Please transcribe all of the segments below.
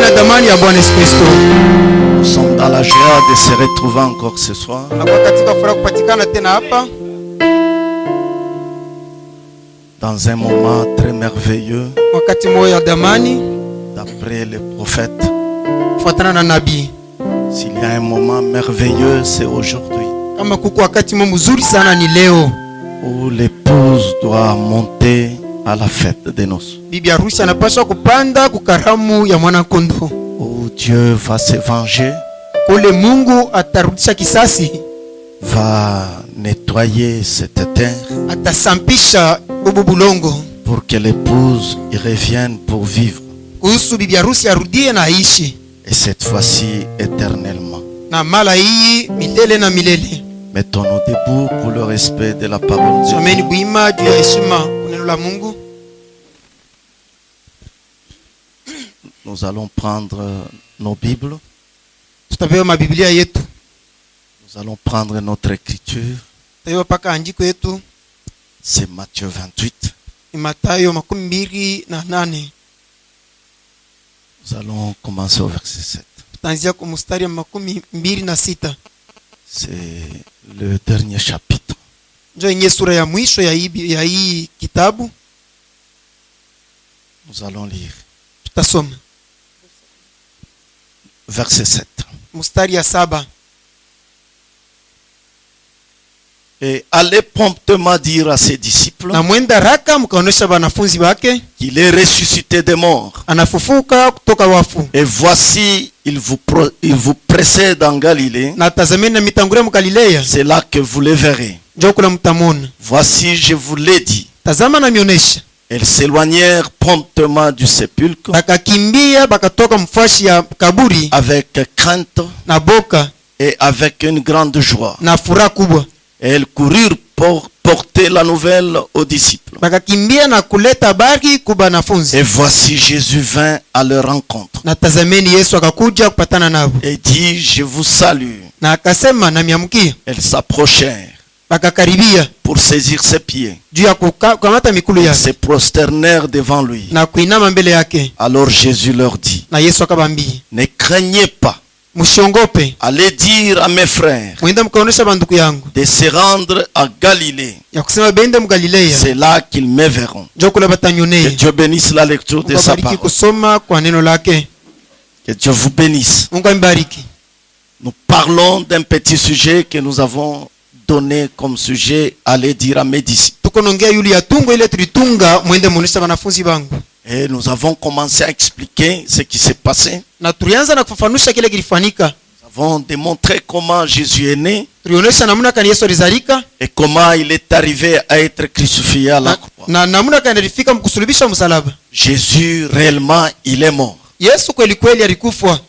na damani ya Bwana Yesu Kristo. Nous sommes dans la joie de se retrouver encore ce soir. Na kwa katika furaha kupatikana tena hapa dans un moment très merveilleux. Wakati moyo ya damani d'après les prophètes. Fuatana na nabii. S'il y a un moment merveilleux, c'est aujourd'hui. Kama kuko wakati mzuri sana ni leo. Où l'épouse doit monter à la fête de noces. Bibi harusi anapaswa kupanda kukaramu ya mwana kondoo. Où Dieu va se venger. Kule Mungu atarudisha kisasi. Va nettoyer cette terre. Atasampisha ububulongo. Pour que l'épouse y revienne pour vivre. Kuhusu bibi harusi arudie na aishi. Et cette fois-ci éternellement. Na mala hii milele na milele. Mettons-nous debout pour le respect de la parole de Dieu. Someni buima juu ya heshima neno la Mungu. Nous allons prendre nos Bibles. Tutapewa mabiblia yetu. Nous allons prendre notre écriture. Tayo paka andiko yetu. C'est Matthieu 28. Ni Mathayo 28. Nous allons commencer au verset 7. Tutaanzia kwa mstari wa 26. C'est le dernier chapitre. Ndio yenye sura ya mwisho ya hii kitabu. Nous allons lire. Tutasoma. Verset 7. Mstari ya 7. Et allez promptement dire à ses disciples na mwenda raka mkaonesha wanafunzi wake qu'il est ressuscité des morts. Anafufuka kutoka wafu. Et voici, il vous précède en Galilée. Na tazameni na mitangulia mGalilea. C'est là que vous le verrez. Njoo kula mtamona. Voici, je vous l'ai dit. Tazama na mionesha. Elles s'éloignèrent promptement du sépulcre. Bakakimbia bakatoka mfashi ya kaburi avec crainte na boka et avec une grande joie. Na furaha kubwa. Et elles coururent pour porter la nouvelle aux disciples. Bakakimbia na kuleta habari kwa wanafunzi. Et voici Jésus vint à leur rencontre. Na tazameni Yesu akakuja kupatana nao. Et dit, je vous salue. Na akasema na miamkia. Elles s'approchèrent. Bakakaribia pour saisir ses pieds. Juu ya kukamata mikulu yake. Se prosternèrent devant lui. Na kuinama mbele yake. Alors Jésus leur dit, na Yesu akabambia, ne craignez pas. Msiongope. Allez dire à mes frères mwenda mkaonesha banduku yangu de se rendre à Galilée. Ya kusema bende mGalilea. C'est là qu'ils me verront. Njoo kula batanyone. Que Dieu bénisse la lecture de sa parole. Kusoma kwa neno lake. Que Dieu vous bénisse. Mungu ambariki. Nous parlons d'un petit sujet que nous avons donné comme sujet, allez dire à mes disciples. Tukonongea yuli ya tungo ile tulitunga mwende muonesha wanafunzi bangu. Et nous avons commencé à expliquer ce qui s'est passé. Na tulianza na kufafanusha kile kilifanyika. Nous avons démontré comment Jésus est né. Tulionesha namna kani Yesu alizalika. Et comment il est arrivé à être crucifié à la croix. Na namna kani alifika mkusulubisha msalaba. Jésus réellement il est mort. Yesu kweli kweli alikufa.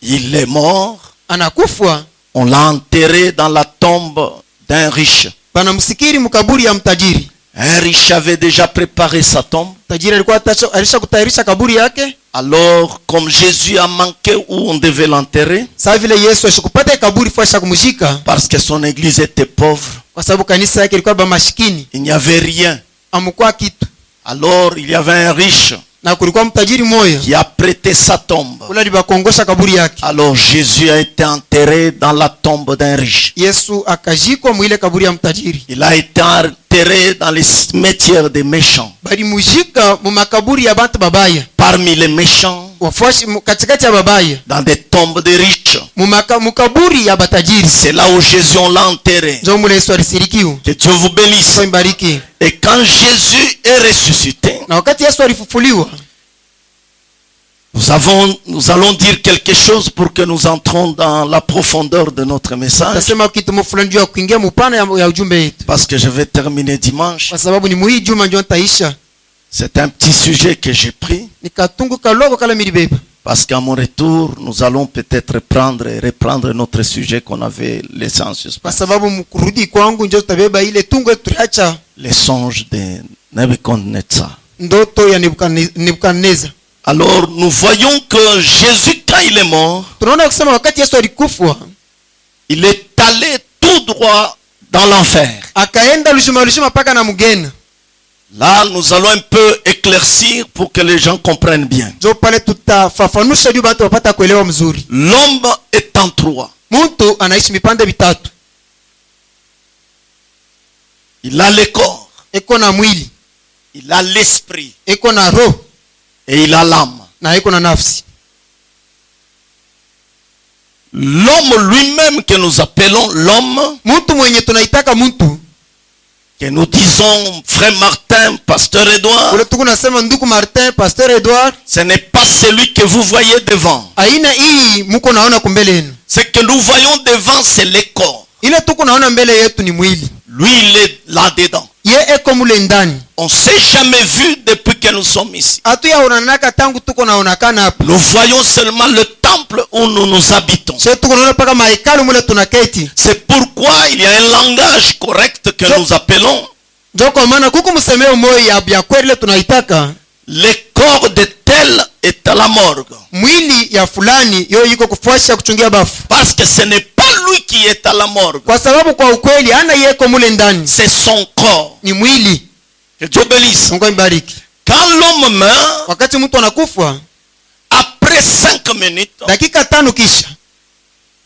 Il est mort. Anakufa. On l'a enterré dans la tombe d'un riche. Bana msikiri mkaburi ya mtajiri. Un riche avait déjà préparé sa tombe. Tajiri alikuwa alishakutayarisha kaburi yake. Alors, comme Jésus a manqué où on devait l'enterrer, sasa vile Yesu ashikupata kaburi fasha kumshika, parce que son église était pauvre, kwa sababu kanisa yake ilikuwa bamashikini, il n'y avait rien. Amukwa kitu. Alors, il y avait un riche na kulikuwa mtajiri mmoja qui a prêté sa tombe. Ula libakongosha kaburi yake. Alors, Jésus a été enterré dans la tombe d'un riche. Yesu akajikwa mwile kaburi ya mtajiri. Il a été enterré dans les cimetières des méchants. Bali mujika mu makaburi ya bantu babaya. Parmi les méchants, wafuasi katikati ya babaya, dans des tombes de riches, mu kaburi ya batajiri. C'est là où Jésus on l'a enterré. Que Dieu vous bénisse. Et quand Jésus est ressuscité, na wakati Yesu alifufuliwa, nous allons dire quelque chose pour que nous entrons dans la profondeur de notre message. Parce que je vais terminer dimanche. C'est un petit sujet que j'ai pris. Parce qu'à mon retour, nous allons peut-être reprendre notre sujet qu'on avait laissé en suspens. Les songes de Nebuchadnezzar. Alors nous voyons que Jésus, quand il est mort, il est allé tout droit dans l'enfer. Là, nous allons un peu éclaircir pour que les gens comprennent bien. njo pale tutafafanusha juu watu wapata kuelewa mzuri. L'homme est en trois. Mtu anaishi vipande vitatu. Il a le corps, Eko na mwili, il a l'esprit eko na roho, et il a l'âme. na eko na nafsi. L'homme lui-même que nous appelons l'homme, Mtu mwenye tunaitaka mtu, que nous disons frère Martin, pasteur Edouard, ule tuko nasema ndugu Martin, Pasteur Edouard, ce n'est pas celui que vous voyez devant. aina hii mko naona kumbele yenu. Ce que nous voyons devant, c'est le corps. Ile tuko naona mbele yetu ni mwili. Lui, il est là-dedans. Ye eko mule ndani. On ne s'est jamais vu depuis que nous sommes ici. Hatuyaonanaka tangu tuko naonakana hapa. Nous voyons seulement le temple où nous nous habitons. Sasa tuko naona paka mahekalu mule tunaketi. C'est pourquoi il y a un langage correct que nous appelons Ndio kwa maana kuko msemeo moyo ya kweli tunaitaka le corps de tel est à la morgue. mwili ya fulani yo yuko kufuasha kuchungia bafu. Parce que ce n'est pas lui qui est à la morgue. Kwa sababu kwa ukweli ana yeko mule ndani. C'est son corps. Ni mwili. Que Dieu bénisse. Mungu mbariki. Quand l'homme meurt, Wakati mtu anakufa, après 5 minutes, dakika 5 kisha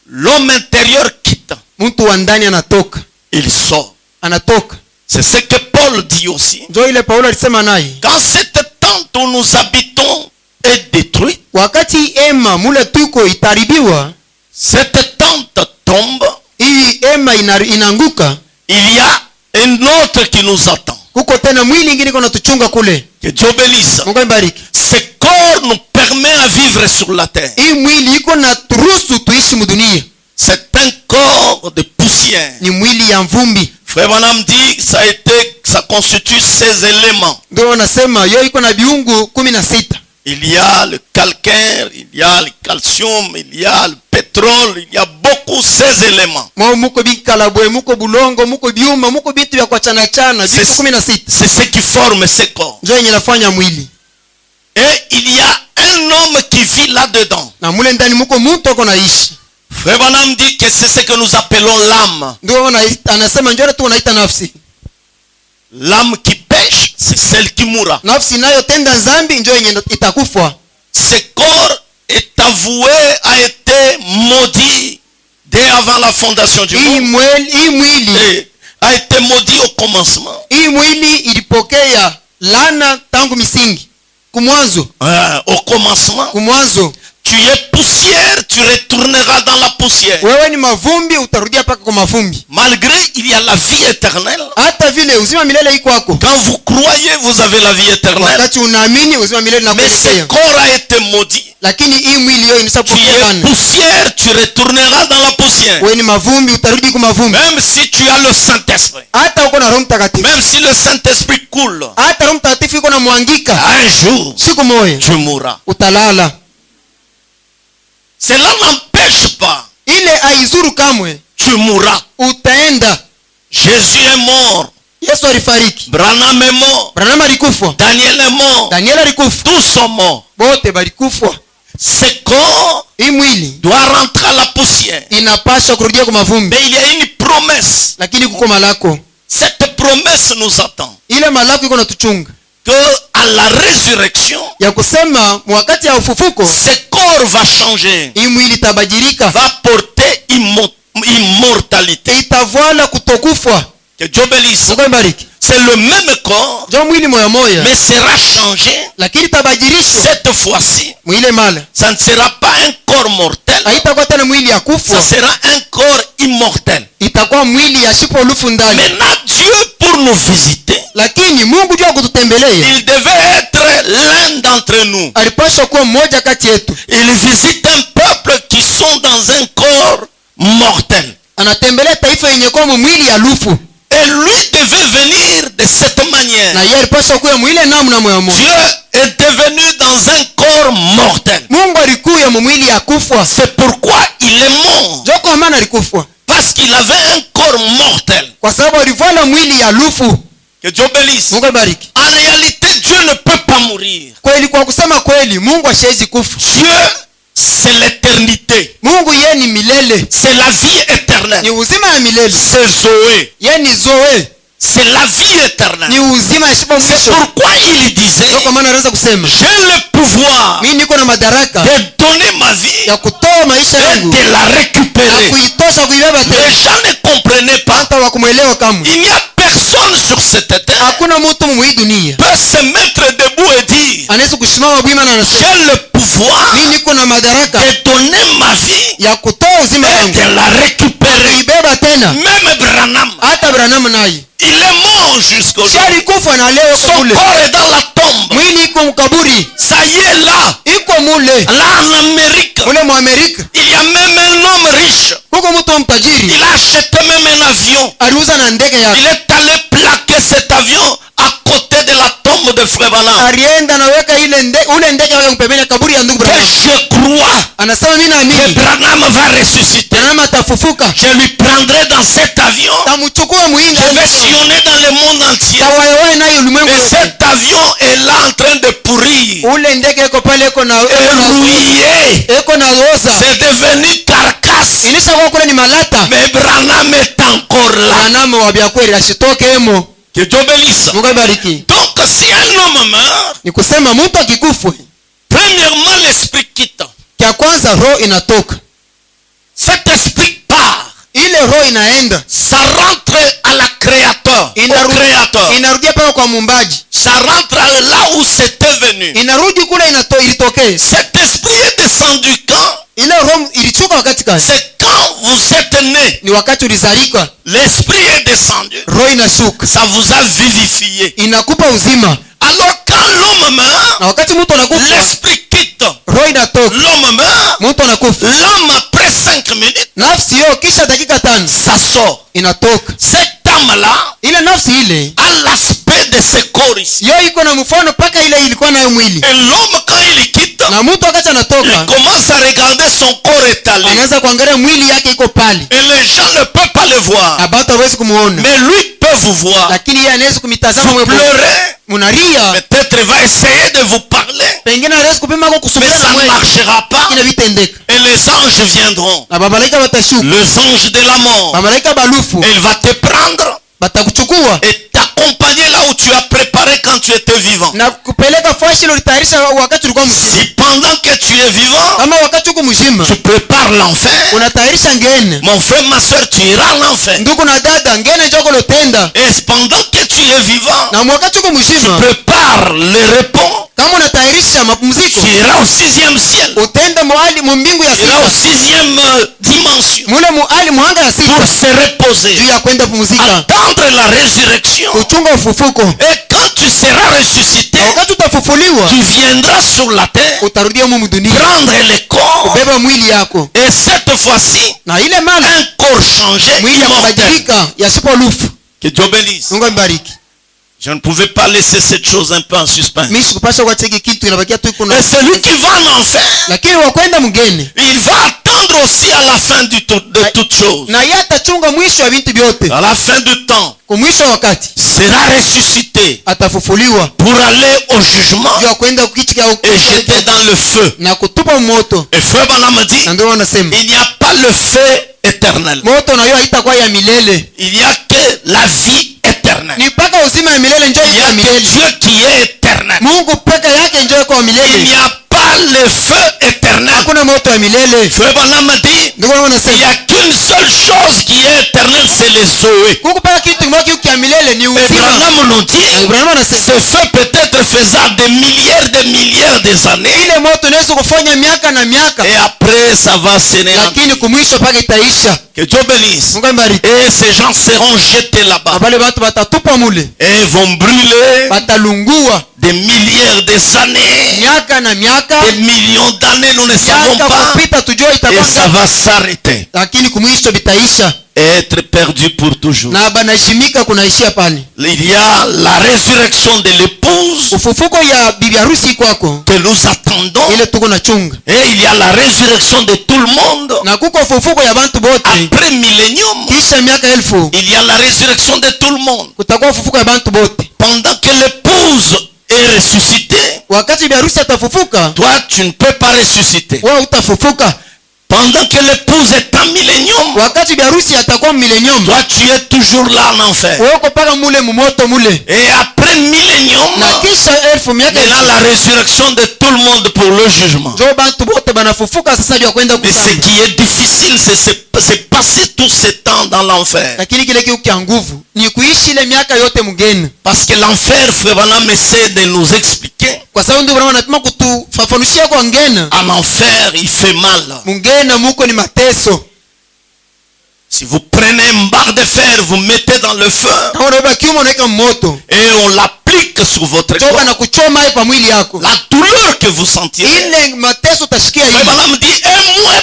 l'homme intérieur quitte. mtu wa ndani anatoka. Il sort. Anatoka. C'est ce que Paul dit aussi. Ndio ile Paulo alisema naye. Quand cette tente où nous habitons est détruite, Wakati ema mule tuko itaribiwa, cette tente tombe, hii ema inaanguka, il y a un autre qui nous attend. kuko tena mwili ingine kuna tuchunga kule. Que Dieu bénisse. Mungu mbariki. Ce corps nous permet à vivre sur la terre. Hii mwili iko na turuhusu tuishi mdunia. C'est un corps de poussière. Ni mwili ya mvumbi. Frère Manam dit ça constitue 16 éléments. Ndio wanasema yo iko na biungu 16. Il y a le calcaire, il y a le calcium, il y a le pétrole, il y a beaucoup 16 éléments. Muko bikalabwe, muko bulongo, muko biuma, muko bitu vya kuachana chana, vitu 16. C'est ce qui forme ce corps. Ndio yenye nafanya mwili. Et il y a un homme qui vit là-dedans. Na mule ndani muko mtu ako naishi. Frère Branham dit que c'est ce que nous appelons l'âme. Ndio anasema njoo tu unaita nafsi. L'âme qui pêche, c'est celle qui mourra. Nafsi nayo tenda zambi njoo yenye itakufa. Ce corps est avoué, a été maudit dès avant la fondation du monde. Hii mwili Et a été maudit au commencement. Hii mwili ilipokea laana tangu misingi. Kumwanzo. Au commencement. Kumwanzo. Tu es poussière, tu retourneras dans la poussière. Wewe ni mavumbi, utarudia paka kwa mavumbi. Malgré il y a la vie éternelle. Hata vile uzima milele iko kwako. Quand vous croyez, vous avez la vie éternelle. Wakati unaamini uzima milele na mais ce corps a été maudit. Lakini hii mwili yao tu es poussière, tu retourneras dans la poussière. Wewe ni mavumbi, utarudi kwa mavumbi. Même si tu as le Saint-Esprit. Hata uko na Roho Mtakatifu. Même si le Saint-Esprit coule. Hata Roho Mtakatifu iko na mwangika. Un jour, siku moja tu mourras. Utalala. Cela n'empêche pas. Ile haizuru kamwe. Tu mourras. Utaenda. Jésus est mort. Yesu alifariki. Branham est mort. Branham alikufa. Daniel est mort. Daniel alikufa. Tous sont morts. Bote balikufa. Ce corps doit rentrer à la poussière. Inapaswa kurudia kwa mavumbi. Mais il y a une promesse. Lakini kuko malako. Cette promesse nous attend. Ile malako iko natuchunga. Que à la résurrection, ya kusema wakati ya ufufuko, ce corps va changer. Hii mwili itabadilika. Va porter immortalité. Itavala kutokufa. Que Dieu bénisse. C'est le même corps. Mais sera changé. Cette fois-ci. Ça ne sera pas un corps mortel. Ça sera un corps immortel. Maintenant Dieu pour nous visiter. Il devait être l'un d'entre nous. Il visite un peuple qui sont dans un corps mortel. Et lui devait venir de cette manière. Dieu est devenu dans un corps mortel. C'est pourquoi il est mort. Parce qu'il avait un corps mortel. Que Dieu bénisse. En réalité, Dieu ne peut pas mourir. Dieu, c'est l'éternité. C'est la vie éternelle. C'est Zoé. C'est la vie éternelle. Ni uzima isipo C'est mwisho. pourquoi il disait, Ndio kwa maana anaweza kusema, j'ai le pouvoir mimi niko na madaraka de donner ma vie ya kutoa maisha et yangu de la na récupérer. kuitosha kuibeba Les tena. gens ne comprenaient pas. Hata wakumuelewa kamwe. Il n'y a personne sur cette terre Hakuna mtu mwi dunia peut se mettre debout et dire, anaweza kusimama bwima na anasema, j'ai le pouvoir mimi niko na madaraka de donner ma vie ya kutoa uzima et wangu de la récupérer. kuibeba tena. Même Branham, Hata Branham naye il est mort jusqu'aujourd'hui. alikufa na leo Son kule. corps est dans la tombe. Mwili iko mkaburi, Ça y est là. iko mule Là en Amérique, mule mu Amerika. il y a même un homme riche. Kuko mtu mtajiri Il a acheté même un avion. aliuza na ndege Il yake, est allé plaquer cet avion à côté de la tombe de Frère Branham. alienda naweka ule ndege wake pembeni ya kaburi ya ndugu Que Branham. je crois Anasema mimi que naamini Branham va ressusciter. Branham atafufuka. Je lui prendrai dans cet avion. Tamchukua muinga, Je vais sillonner dans le monde entier. tawayewaye naye ulimwengu Mais wote. cet avion est là en train de pourrir. Ule ndege iko pale iko na Rouillé. iko na oza, C'est devenu carcasse. ilishakuwa kule ni malata. Mais Branham est encore là. Branham wa bya kweli asitoke hemo. Que Dieu bénisse. Mungu abariki. Donc si un homme meurt, Ni kusema mtu akikufa, premièrement l'esprit quitte. kia kwanza roho inatoka, Cet esprit part. ile roho inaenda Ça rentre à la créateur. Au créateur. inarudia paka kwa muumbaji, Ça rentre là où c'était venu. inarudi kule ilitokea. Cet esprit est descendu quand? Ile roho ilichuka wakati gani? C'est quand vous êtes né. Ni wakati ulizalika, L'esprit est descendu. roho inashuka, Ça vous a vivifié. inakupa uzima. Alors quand l'homme meurt, Na wakati mtu anakufa, l'esprit quitte. roho inatoka, L'homme meurt. mtu anakufa, L'âme après 5 minutes, nafsi hiyo kisha dakika 5 ça sort. inatoka. Cette âme-là Ile nafsi ile a l'aspect de ce corps ici. yo iko na mfano paka ile ilikuwa nayo mwili. Et l'homme quand il quitte, Na mtu wakati il anatoka commence à regarder son corps étalé. anaanza kuangalia mwili yake iko pale, Et les gens ne peuvent pas le voir. na bado hawezi kumuona, Mais lui peut vous voir. lakini yeye anaweza kumitazama Vous mwepo. pleurez. Munalia, Peut-être il va essayer de vous parler. pengine anaweza kupima kwa Mais kusumbuka ça ne mwepo, marchera pas. ina vitendeka. Et les anges viendront. Na babalaika batashuka, Les anges de la mort. babalaika balufu Et il va te prendre batakuchukua et t'accompagner là où tu as préparé quand tu étais vivant. na kupeleka fashi ile ulitayarisha wakati ulikuwa mzima. Si pendant que tu es vivant, Kama wakati uko mzima tu prépares l'enfer, unatayarisha ngene, mon frère, ma soeur, tu iras à l'enfer. ndugu na dada, ngene njoko lotenda. Et pendant que tu es vivant, Na wakati uko mzima prépare le repos, kama unatayarisha mapumziko, tu iras au 6e ciel, utende muali mu mbingu ya tu iras au sita, 6e dimension mule muali muhanga ya pour sita, se reposer, juu ya kwenda pumzika, attendre la résurrection. kuchunga ufufuko. Et quand tu seras ressuscité, Na wakati utafufuliwa tu viendras sur la terre utarudia mu dunia prendre le corps. kubeba mwili yako, Et cette fois-ci, na ile mara un corps changé, mwili ya immortel. kubadilika yasipo lufu. Que Dieu bénisse. Mungu ambariki. Je ne pouvais pas laisser cette chose un peu en suspens. Mimi sikupasha kwa cheki kitu inabakia tu iko na, Et celui qui va en enfer, lakini wakwenda mgeni il va attendre aussi à la fin de toute chose. na yeye atachunga mwisho wa vitu vyote. À la fin du temps, Kwa mwisho wa wakati sera ressuscité atafufuliwa pour aller au jugement juu ya kwenda kukichika et jeté dans le feu. na kutupa moto. Et Frère Branham dit, Na ndio wanasema il n'y a pas le feu éternel. moto na hiyo haitakuwa ya milele, Il n'y a que la vie éternelle. ni mpaka uzima ya milele njoo Il n'y a ya que milele. Dieu qui est éternel. Mungu peke yake njoo kwa Il n'y milele, a pas le feu éternel. hakuna moto ya milele. Frère Branham dit, Ndio il n'y wanasema a qu'une seule chose qui est éternelle, c'est le Zoé. Mungu peke kitu kimoja kia milele ni Et uzima. Branham nous Na dit, Ibrahimu anasema ce feu peut être faisable des milliards des années. ile moto inaweza kufanya miaka na miaka, Et après, ça va s'énéantir. lakini kumwisho paka itaisha. Que Dieu bénisse. Mungu ambariki. Et ces gens seront jetés là-bas. Wale watu watatupa mule, Et vont brûler watalungua des milliards des années. miaka na miaka, Des millions d'années, nous ne savons miaka pas. kupita tujue Et itakuwa ça ngapi, va s'arrêter. lakini kumwisho vitaisha Et être perdu pour toujours. na banaheshimika kunaishia pale. Il y a la résurrection de l'épouse Ufufuko ya bibi harusi kwako que nous attendons. ile tuko na chunga, Et il y a la résurrection de tout le monde. na kuko ufufuko ya bantu bote Après millénium, kisha miaka 1000 il y a la résurrection de tout le monde. kutakuwa ufufuko ya bantu bote. Pendant que l'épouse est ressuscitée, Wakati bibi harusi atafufuka, toi tu ne peux pas ressusciter. wewe utafufuka. Pendant que l'épouse est en millénium, wakati biarusi atakuwa millennium, toi tu es toujours là en enfer. wewe uko paka mule mumoto mule. Et après millénium, Na kisha elfu miaka il a la résurrection de tout le monde pour le jugement. ndio bantu bote banafufuka sasa juu ya kwenda Mais ce kusamba. qui est difficile, c'est passer tout ce temps dans l'enfer. Lakini kile kiu kia nguvu ni kuishi ile miaka yote mgeni. Parce que l'enfer, Frère Branham essaie de nous expliquer. Kwa sababu ndio Branham anatuma kutufafanushia kwa ngena. En enfer, il fait mal. Mungena muko ni mateso. Si vous prenez une barre de fer, vous mettez dans le feu Kama unabeba kiumo unaweka moto. et on l'applique sur votre Ndio corps. bana kuchoma hapa mwili yako. La douleur que vous sentirez. Ile mateso utashikia Frère hivi. Branham dit, et moins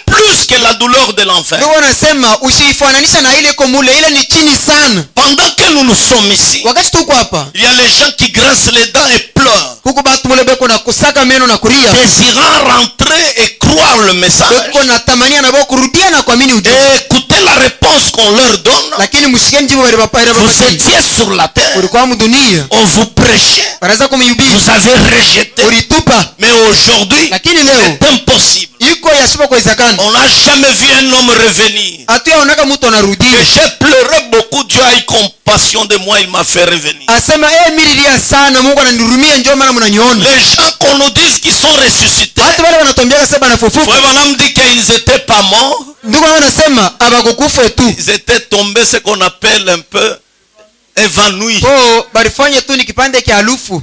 plus que la douleur de l'enfer. Ndio wanasema usifananisha na ile iko mule, ile ni chini sana. Pendant que nous sommes ici, Wakati tuko hapa, il y a les gens qui grincent les dents et pleurent, huko batu mule beko na kusaka meno na kulia. désirant rentrer et croire le message Beko na tamania na bako kurudia na kuamini ujumbe. et écouter la réponse qu'on leur donne. Lakini mshikeni jibu wale bapa ile Vous bapa. étiez sur la terre, Ulikuwa mdunia. on vous prêchait, Baraza kumhubiri. vous avez rejeté. Ulitupa. Mais aujourd'hui, Lakini leo c'est impossible. iko yasipo kuwezekana. On n'a jamais vu un homme revenir. Hatuyaonaka mtu anarudia. Et j'ai pleuré beaucoup, Dieu a eu compassion de moi, il m'a fait revenir. Asema mililia sana, Mungu ananihurumia, ndio maana mnaniona. Les gens qu'on nous dise qu'ils sont ressuscités, Watu wale wanatuambia sasa banafufuka. Frère Branham dit qu'ils n'étaient pas morts, Ndugu wanasema abakukufa tu. ils étaient tombés ce qu'on appelle un peu évanouis. Oh, balifanya tu ni kipande kia alufu.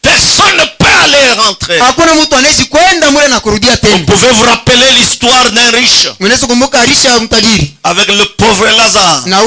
Personne ne peut aller rentrer. Hakuna mtu anawezi kwenda mule na kurudia Vous tena. pouvez vous rappeler l'histoire d'un riche Mnaweza kumbuka Arisha mtajiri avec le pauvre Lazare. na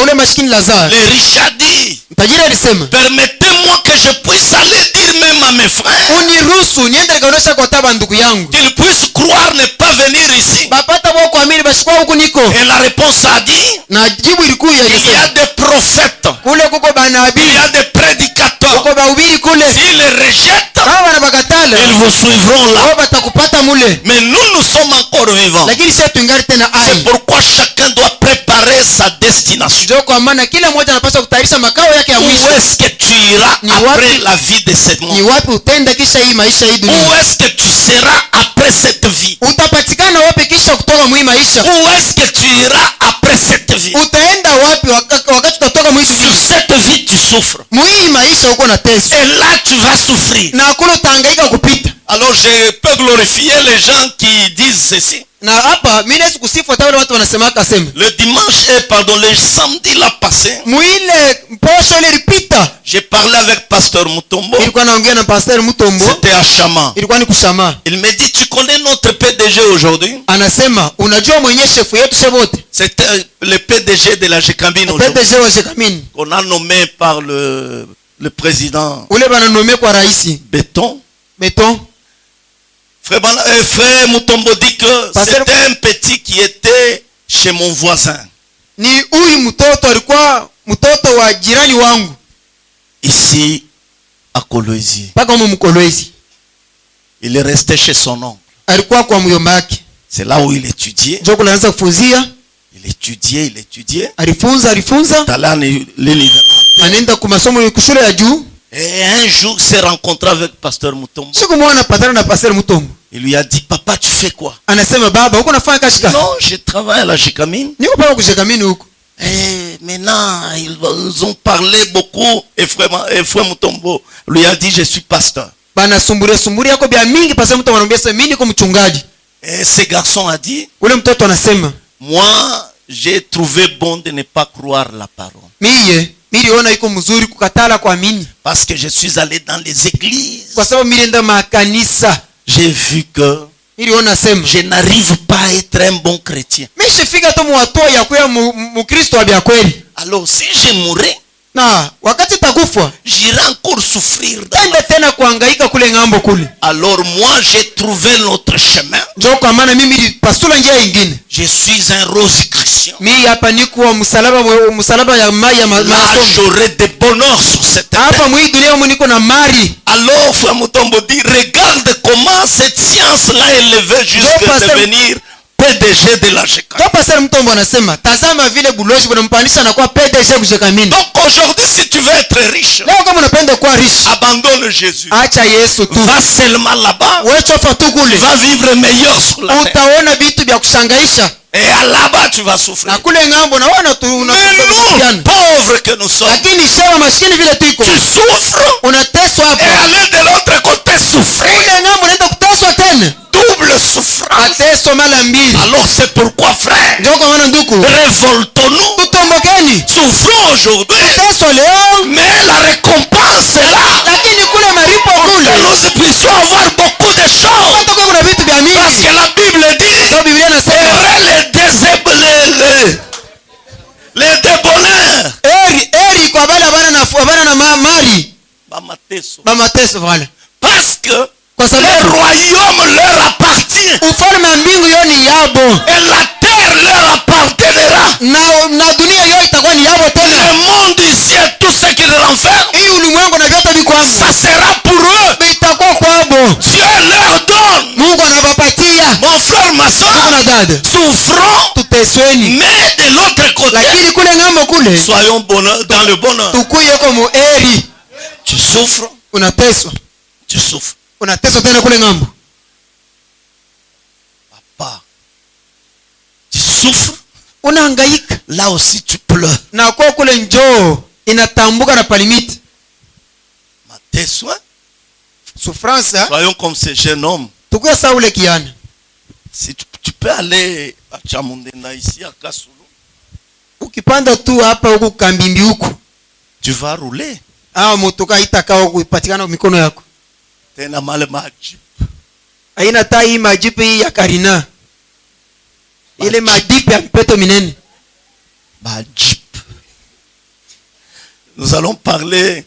ule maskini Lazaro. Le riche a dit, Mtajiri alisema, permettez-moi que je puisse aller dire même à mes frères uniruhusu niende nikaonesha kwa taba ndugu yangu. qu'ils puissent croire ne pas venir ici. Bapata wao kuamini bashikwa huku niko. Et la réponse a dit, Na jibu ilikuwa il y ilisema, a des prophètes, kule kuko il banabii, y a des prédicateurs. kuko bahubiri kule. S'ils les rejettent, Kama wanabakatala, ils vous suivront là. wao batakupata mule. Mais nous sommes encore vivants. Lakini sisi tungali tena C'est ai. pourquoi chacun doit préparer sa destination. Ndio kwa maana kila mmoja anapaswa kutayarisha makao yake ya Où mwisho. est-ce que tu iras Ni après wapi- la vie de ce Ni monde? wapi utenda kisha hii maisha hii Où dunia? est-ce que tu seras après cette vie? Utapatikana wapi kisha kutoka mwii maisha? Où est-ce que tu iras après cette vie? Utaenda wapi wakati utatoka mwii Sur dunia? cette vie, tu souffres. Mwii maisha uko na teso. Et là, tu vas souffrir. Na kule utahangaika kupita. Alors, je peux glorifier les gens qui disent ceci. Na hapa mimi naweza kusifu hata wale watu wanasema kasema. Le dimanche, le samedi l'a passé. Mwile posho ile ilipita. J'ai parlé avec Pasteur Mutombo. Ilikuwa naongea na Pastor Mutombo. C'était à Chama. Ilikuwa ni kushama. Il me dit, tu connais notre PDG aujourd'hui? Anasema unajua mwenye shefu yetu shebote. C'était le PDG de la Jekambine aujourd'hui, PDG wa Jekamini. qu'on a nommé par le président Ule bana nome kwa raisi. Béton. Beton. Frère Mutombo dit que c'était un petit qui était chez mon voisin. Ni huyu mtoto alikuwa mtoto wa jirani wangu. Ici, à Kolwezi. Paka mkolwezi. Il est resté chez son oncle. Alikuwa kwa mjomba wake. C'est là où il étudiait. Njoo kuanza kufunzia. Il étudiait. Alifunza. Allait à l'université. Anaenda kwa masomo ya shule ya juu. Et un jour, il s'est rencontré avec Pasteur Mutombo. Siku moja patana na Pastor Mutombo. Il lui a dit, papa, tu fais quoi? Anasema baba, uko nafanya kazi gani? Non, je travaille à la Jekamine. Niko pale kujekamini huko. Et maintenant, ils ont parlé beaucoup. Et frère Mutombo lui a dit, je suis pasteur. Bana sumburia yako bia mingi Pastor Mutombo anamwambia sasa mimi niko mchungaji. Et ce garçon a dit, Ule mtoto anasema, moi, j'ai trouvé bon de ne pas croire la parole. mimi niliona iko mzuri kukatala kuamini. Parce que je suis allé dans les églises. Kwa sababu mimi nenda makanisa. J'ai vu que Niliona sema, je n'arrive pas à être un bon chrétien. mimi shifika tu muwatoa ya kuya mkristo wa bia kweli. Alors, si je mourrais, Na wakati takufa, j'irai encore souffrir. enda tena kuhangaika kule ngambo kule. Alors, moi, j'ai trouvé notre chemin. Njoo kwa maana mimi nilipasula njia nyingine. Je suis un rosicrucien. Mimi hapa niko wa msalaba ya mai ya Là, masomo. j'aurai des bonheurs sur cette terre. Hapa mwi dunia mwe niko na mari. Alors, Frère Mutombo dit, regarde comment cette science-là est élevée jusqu'à Pasteur- devenir PDG de la GK. Kwa pastor Mtombo anasema tazama vile Buloji bunampandisha na kuwa PDG kujekamini. Donc aujourd'hui si tu veux être riche, leo kama unapenda kuwa riche, abandonne Jésus. acha Yesu tu. Va seulement là-bas. Wewe chofa tu kule. Va vivre meilleur sur la terre. Utaona vitu vya kushangaisha. Et là-bas tu vas souffrir. Na kule ngambo naona tu nous pauvres que nous sommes. Lakini shema maskini vile tuko. Tu souffres. Unateswa hapa. Et aller de l'autre côté souffrir. Kule ngambo unaenda kuteswa tena. Double souffrance. Mateso mara mbili. Alors c'est pourquoi frère, révoltons-nous. Tutombokeni. Souffrons aujourd'hui. Mateso leo. Mais la récompense est là. Lakini kule maripo kule. Que nous puissions avoir beaucoup de choses. Kuna vitu vya mingi. Parce que la Bible dit. So Biblia inasema les déboleurs. Eri kwa bale abana na mali. Bamateso wale. Parce que le royaume leur appartient. Ufalme wa mbingu yoni yabo. Et la terre leur appartiendra. Na dunia yote itakuwa ni yabo tena. Le monde ici et tout ce qui renferme. Hii ulimwengu na vyote viko hapo. Ça sera pour eux. Itakuwa kwabo. Dieu leur donne. Mungu anawapatia. Mon frère, ma soeur. Souffrons. Tutesweni. Mais de l'autre côté. Lakini kule ngambo kule. Soyons dans le bonheur. Tukuye como eri. Tu souffres. Unateswa. Tu souffres. Unateswa tena kule ngambo. Papa. Tu souffres. Unahangaika. Là aussi tu pleures. Na kwa kule njoo inatambuka na palimiti. Mateso. Souffrance. Soyons comme ce jeune homme. Tukuya saule kiana. Si tu peux aller à Chamundenda ici à Kasulu. Ukipanda tu hapa huku Kambimbi huku. Tu vas rouler. Motoka itakao kupatikana mikono yako. Tena male majip. Haina tai majip hii ya Karina. Ile majip ya mpeto minene. Majip. Nous allons parler,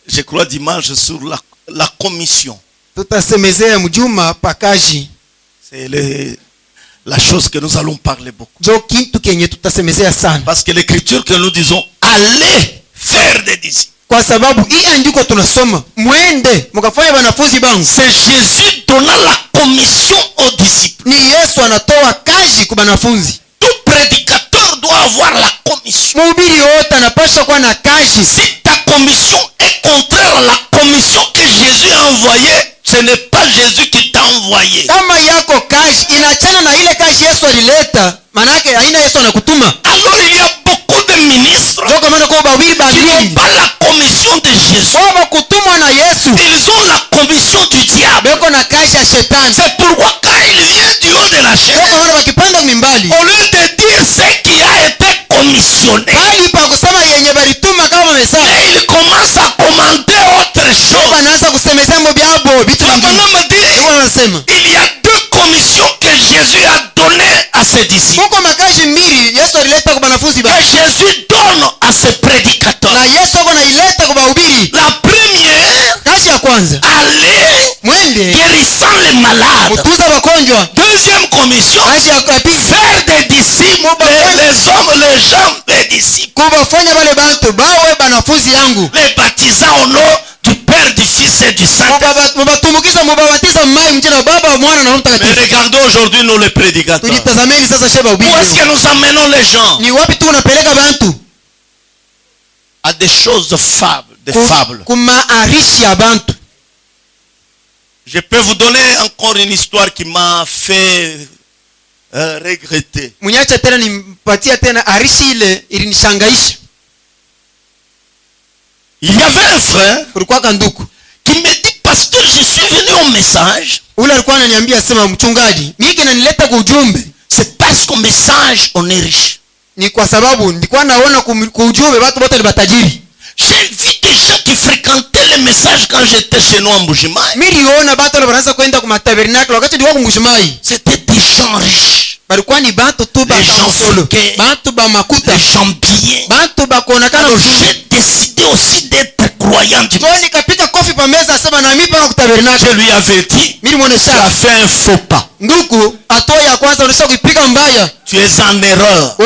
je crois dimanche, sur la commission. Tutasemezea mjuma pakaji. C'est la chose que nous allons parler beaucoup. Parce que l'écriture que nous disons, allez faire des disciples. C'est Jésus donnant la commission aux disciples. Tout prédicateur doit avoir la commission. Si ta commission est contraire à la commission que Jésus a envoyée, ce n'est pas Jésus qui t'a envoyé. Alors il y a beaucoup de ministres qui n'ont pas la commission de Jésus. Ils ont la commission du diable. C'est pourquoi quand il vient du haut de la chaise, au lieu de dire ce qui a été commissionné, il commence à commenter autre chose. Il y a deux commissions que Jésus a données à ses disciples. Que Jésus donne à ses prédicateurs. La première, aller guérissant les malades. Deuxième commission, faire des disciples, les hommes, les gens des disciples. Les baptisant au nom du Père, du Fils et du Saint-Esprit. Mais regardons aujourd'hui nous les prédicateurs. Où est-ce que nous amenons les gens? À des choses de fables, des fables. Je peux vous donner encore une histoire qui m'a fait regretter. Il y avait un frère qui me dit, pasteur, je suis venu au message. C'est parce qu'au message on est riche. J'ai vu des gens qui fréquentaient les messages quand j'étais chez nous en Mbujimayi. C'était des gens riches. Des gens friqués. Des gens bien. Alors j'ai décidé aussi d'être croyant du message. Je lui avais dit, tu as fait un faux pas. Tu es en erreur.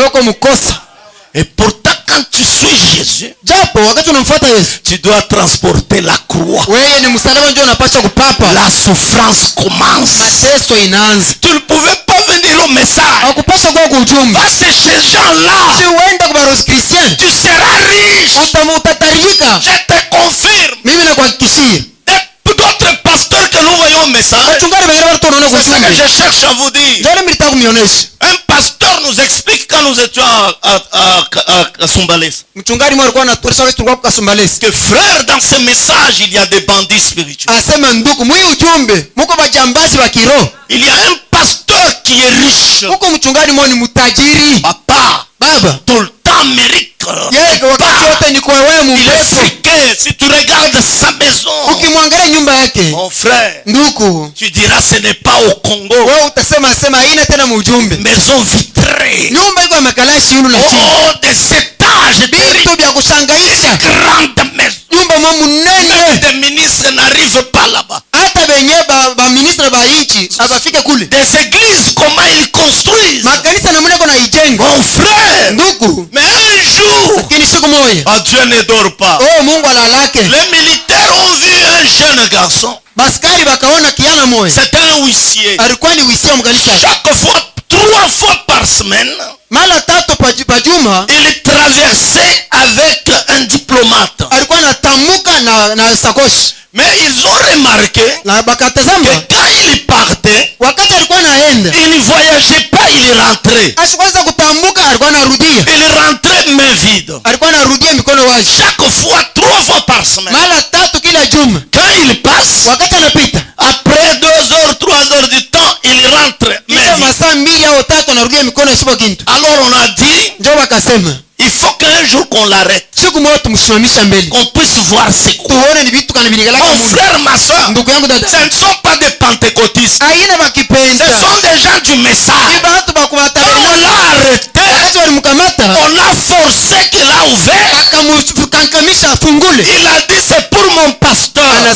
Et pourtant, quand quand tu suis Jésus, japo wakati unamfuata Yesu, tu dois transporter la croix. wewe ni msalaba ndio unapaswa kupapa. La souffrance commence. Mateso inaanza. Tu ne pouvais pas venir au message. Hakupaswa kwa ujumbe. Va chez ces gens-là. Si uende kwa Christian, Tu seras riche. Utatajirika. Je te confirme. Mimi nakuhakikishia. Et d'autres pasteurs que nous voyons au message, c'est ce que je cherche à vous dire. Un pasteur nous explique quand nous étions à Sumbales que frère, dans ce message il y a des bandits spirituels. Il y a un pasteur qui est riche. Papa, tout le temps mérite. Il est friqué. Si tu regardes sa maison, mon frère, tu diras ce n'est pas au Congo. Maison vitrée. Oh, des étages, des grandes maisons. Des ministres n'arrivent pas là-bas. Des églises, comment ils construisent. Mon frère, mais un jour, Dieu ne dort pas. Les militaires ont vu un jeune garçon. C'était un huissier. Chaque fois, 3 fois par semaine, il traversait avec un diplomate. Mais ils ont remarqué que quand il partait, il ne voyageait pas, il rentrait. Il rentrait main vide. Chaque fois, 3 fois par semaine. Quand il passe, après 2 heures, 3 heures du temps, il rentre main vide. Alors on a dit, il faut qu'un jour qu'on l'arrête, qu'on puisse voir ses coups. Mon frère, ma soeur, ce ne sont pas des pentecôtistes, ce sont des gens du message. On l'a arrêté, on a forcé qu'il a ouvert. Il a dit c'est pour mon pasteur. Le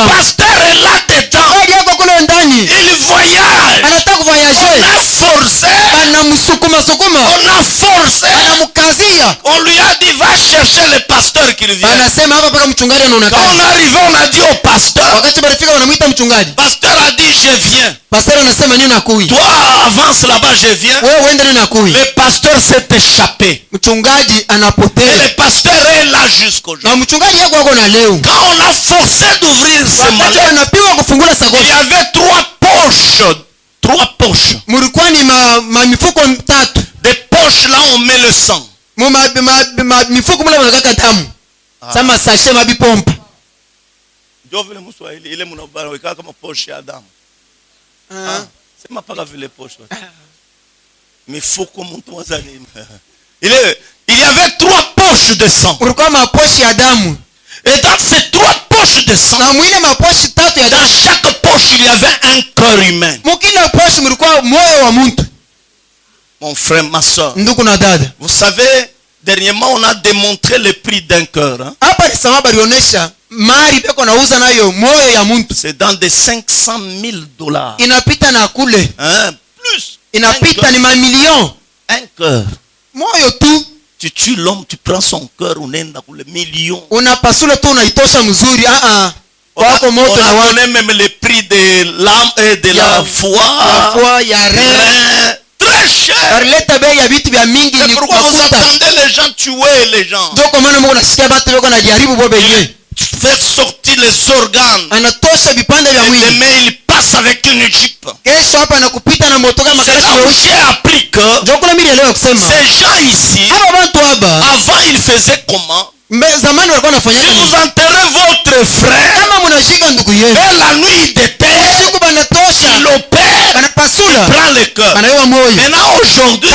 pasteur est là dedans. Il voyage. On a forcé. On a forcé. On lui a dit va chercher le pasteur qui vient. Quand on est arrivé, on a dit au pasteur. Pasteur a dit je viens. Toi avance là-bas, je viens. Le pasteur s'est échappé. Et le pasteur est là jusqu'aujourd'hui. Quand on a forcé d'ouvrir ce malin, il y avait 3 poches. 3 poches. Des poches là on met le sang. C'est pas vu les poches. Mais faut comme il y avait 3 poches de sang. Et dans ces 3 poches de sang, dans chaque poche il y avait un cœur humain. Mon frère, ma soeur, vous savez, dernièrement on a démontré le prix d'un cœur. C'est dans des $500,000. Hein? Plus. Un cœur. Tu tues l'homme, tu prends son cœur, on est dans le million. On a donné même le prix de l'âme et de la foi. Très cher. C'est pourquoi vous entendez les gens tuer les gens. Faire sortir les organes. Et demain il passe avec une jeep. C'est là où j'ai appris que ces gens ici, avant ils faisaient comment? Si vous enterrez votre frère, et la nuit il déterre, il opère, il prend le cœur. Maintenant aujourd'hui,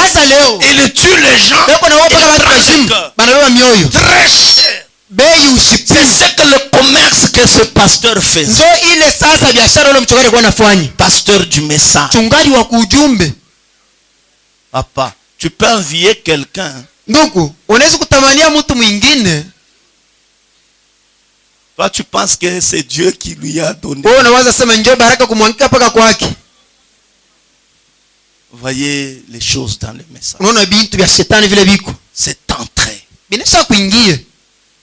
il tue les gens, il prend le cœur. Très cher. C'est ce que le commerce que ce pasteur fait. Pasteur du message. Papa, tu peux envier quelqu'un. Toi tu penses que c'est Dieu qui lui a donné. Voyez les choses dans le message. C'est entré. Binesha kuingia.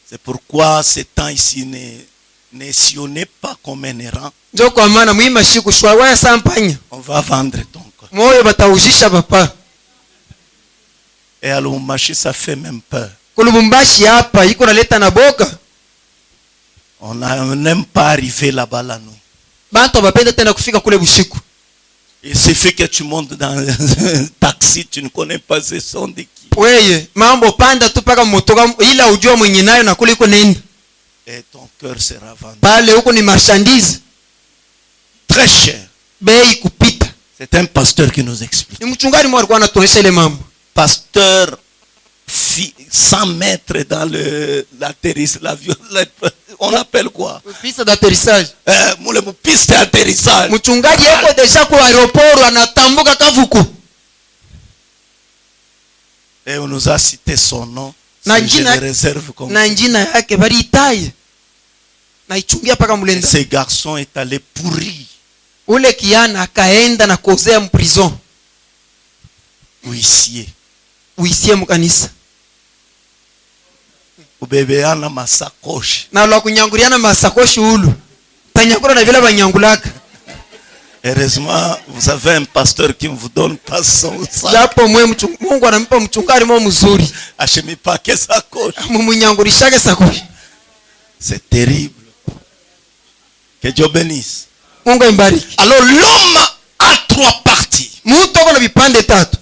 C'est pourquoi ce temps ici ne sillonnez pas comme un errant. Ndio kwa maana muima siku shwa sampanya. On va vendre ton corps. Moyo bataujisha papa. Et à Lubumbashi ça fait même peur. Kulubumbashi hapa iko naleta na boka. On n'aime pas arriver là-bas la nuit. Bantu bapenda tena kufika kule busiku. Il suffit que tu montes dans un taxi, tu ne connais pas ce son de qui. Weye, mambo panda tu paka motoka ila ujua mwenye nayo na kule iko nenda. Et ton cœur sera vendu. Pale huko ni marchandise. Très cher. Bei kupita. C'est un pasteur qui nous explique. Ni mchungaji mmoja alikuwa anatuonesha ile mambo. Pasteur 100 mètres dans l'avion, on appelle quoi? Piste d'atterrissage. Mule piste d'atterrissage. Mchungaji yuko deja kwa aeroport anatambuka kavuku. Et on nous a cité son nom. Na jina réserve comme na jina yake bali itaye. Na ichungia paka mulenda. Ce garçon est allé pourri. Ule kiana akaenda na kozea mprison. Uisie mkanisa. Ubebeana masakoshi. Na la kunyanguriana masakoshi ulu. Tanyakura na vile banyangulaka. Heureusement, vous avez un pasteur qui vous donne pas son sac. Japo Mungu anampa mchungaji mmoja mzuri. Ashemi pas que sakoshi. Mumunyangurisha sakoshi. C'est terrible. Que Dieu bénisse. Mungu imbariki. Alors l'homme a 3 parties. Mtu ako na vipande tatu.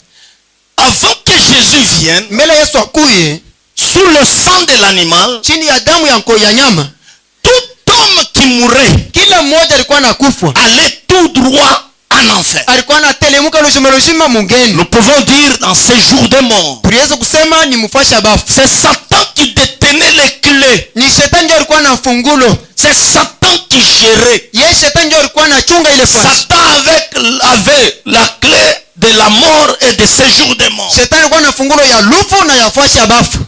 Avant que Jésus vienne, mbele Yesu akuye, sous le sang de l'animal, chini ya damu ya nyama, tout homme qui mourait, kila mmoja alikuwa anakufa, allait tout droit en enfer. Alikuwa anatelemuka lojima mungeni. Nous pouvons dire dans ces jours de mort. Tuliweza kusema ni mfasha bafu. C'est Satan qui détenait les clés. Ni shetani ndiye alikuwa na fungulo. C'est Satan qui gérait. Yeye shetani ndiye alikuwa anachunga ile fasi. Satan avait la clé de la mort et de ces jours de mort. Shetani alikuwa na fungulo ya lufu na ya fasha bafu.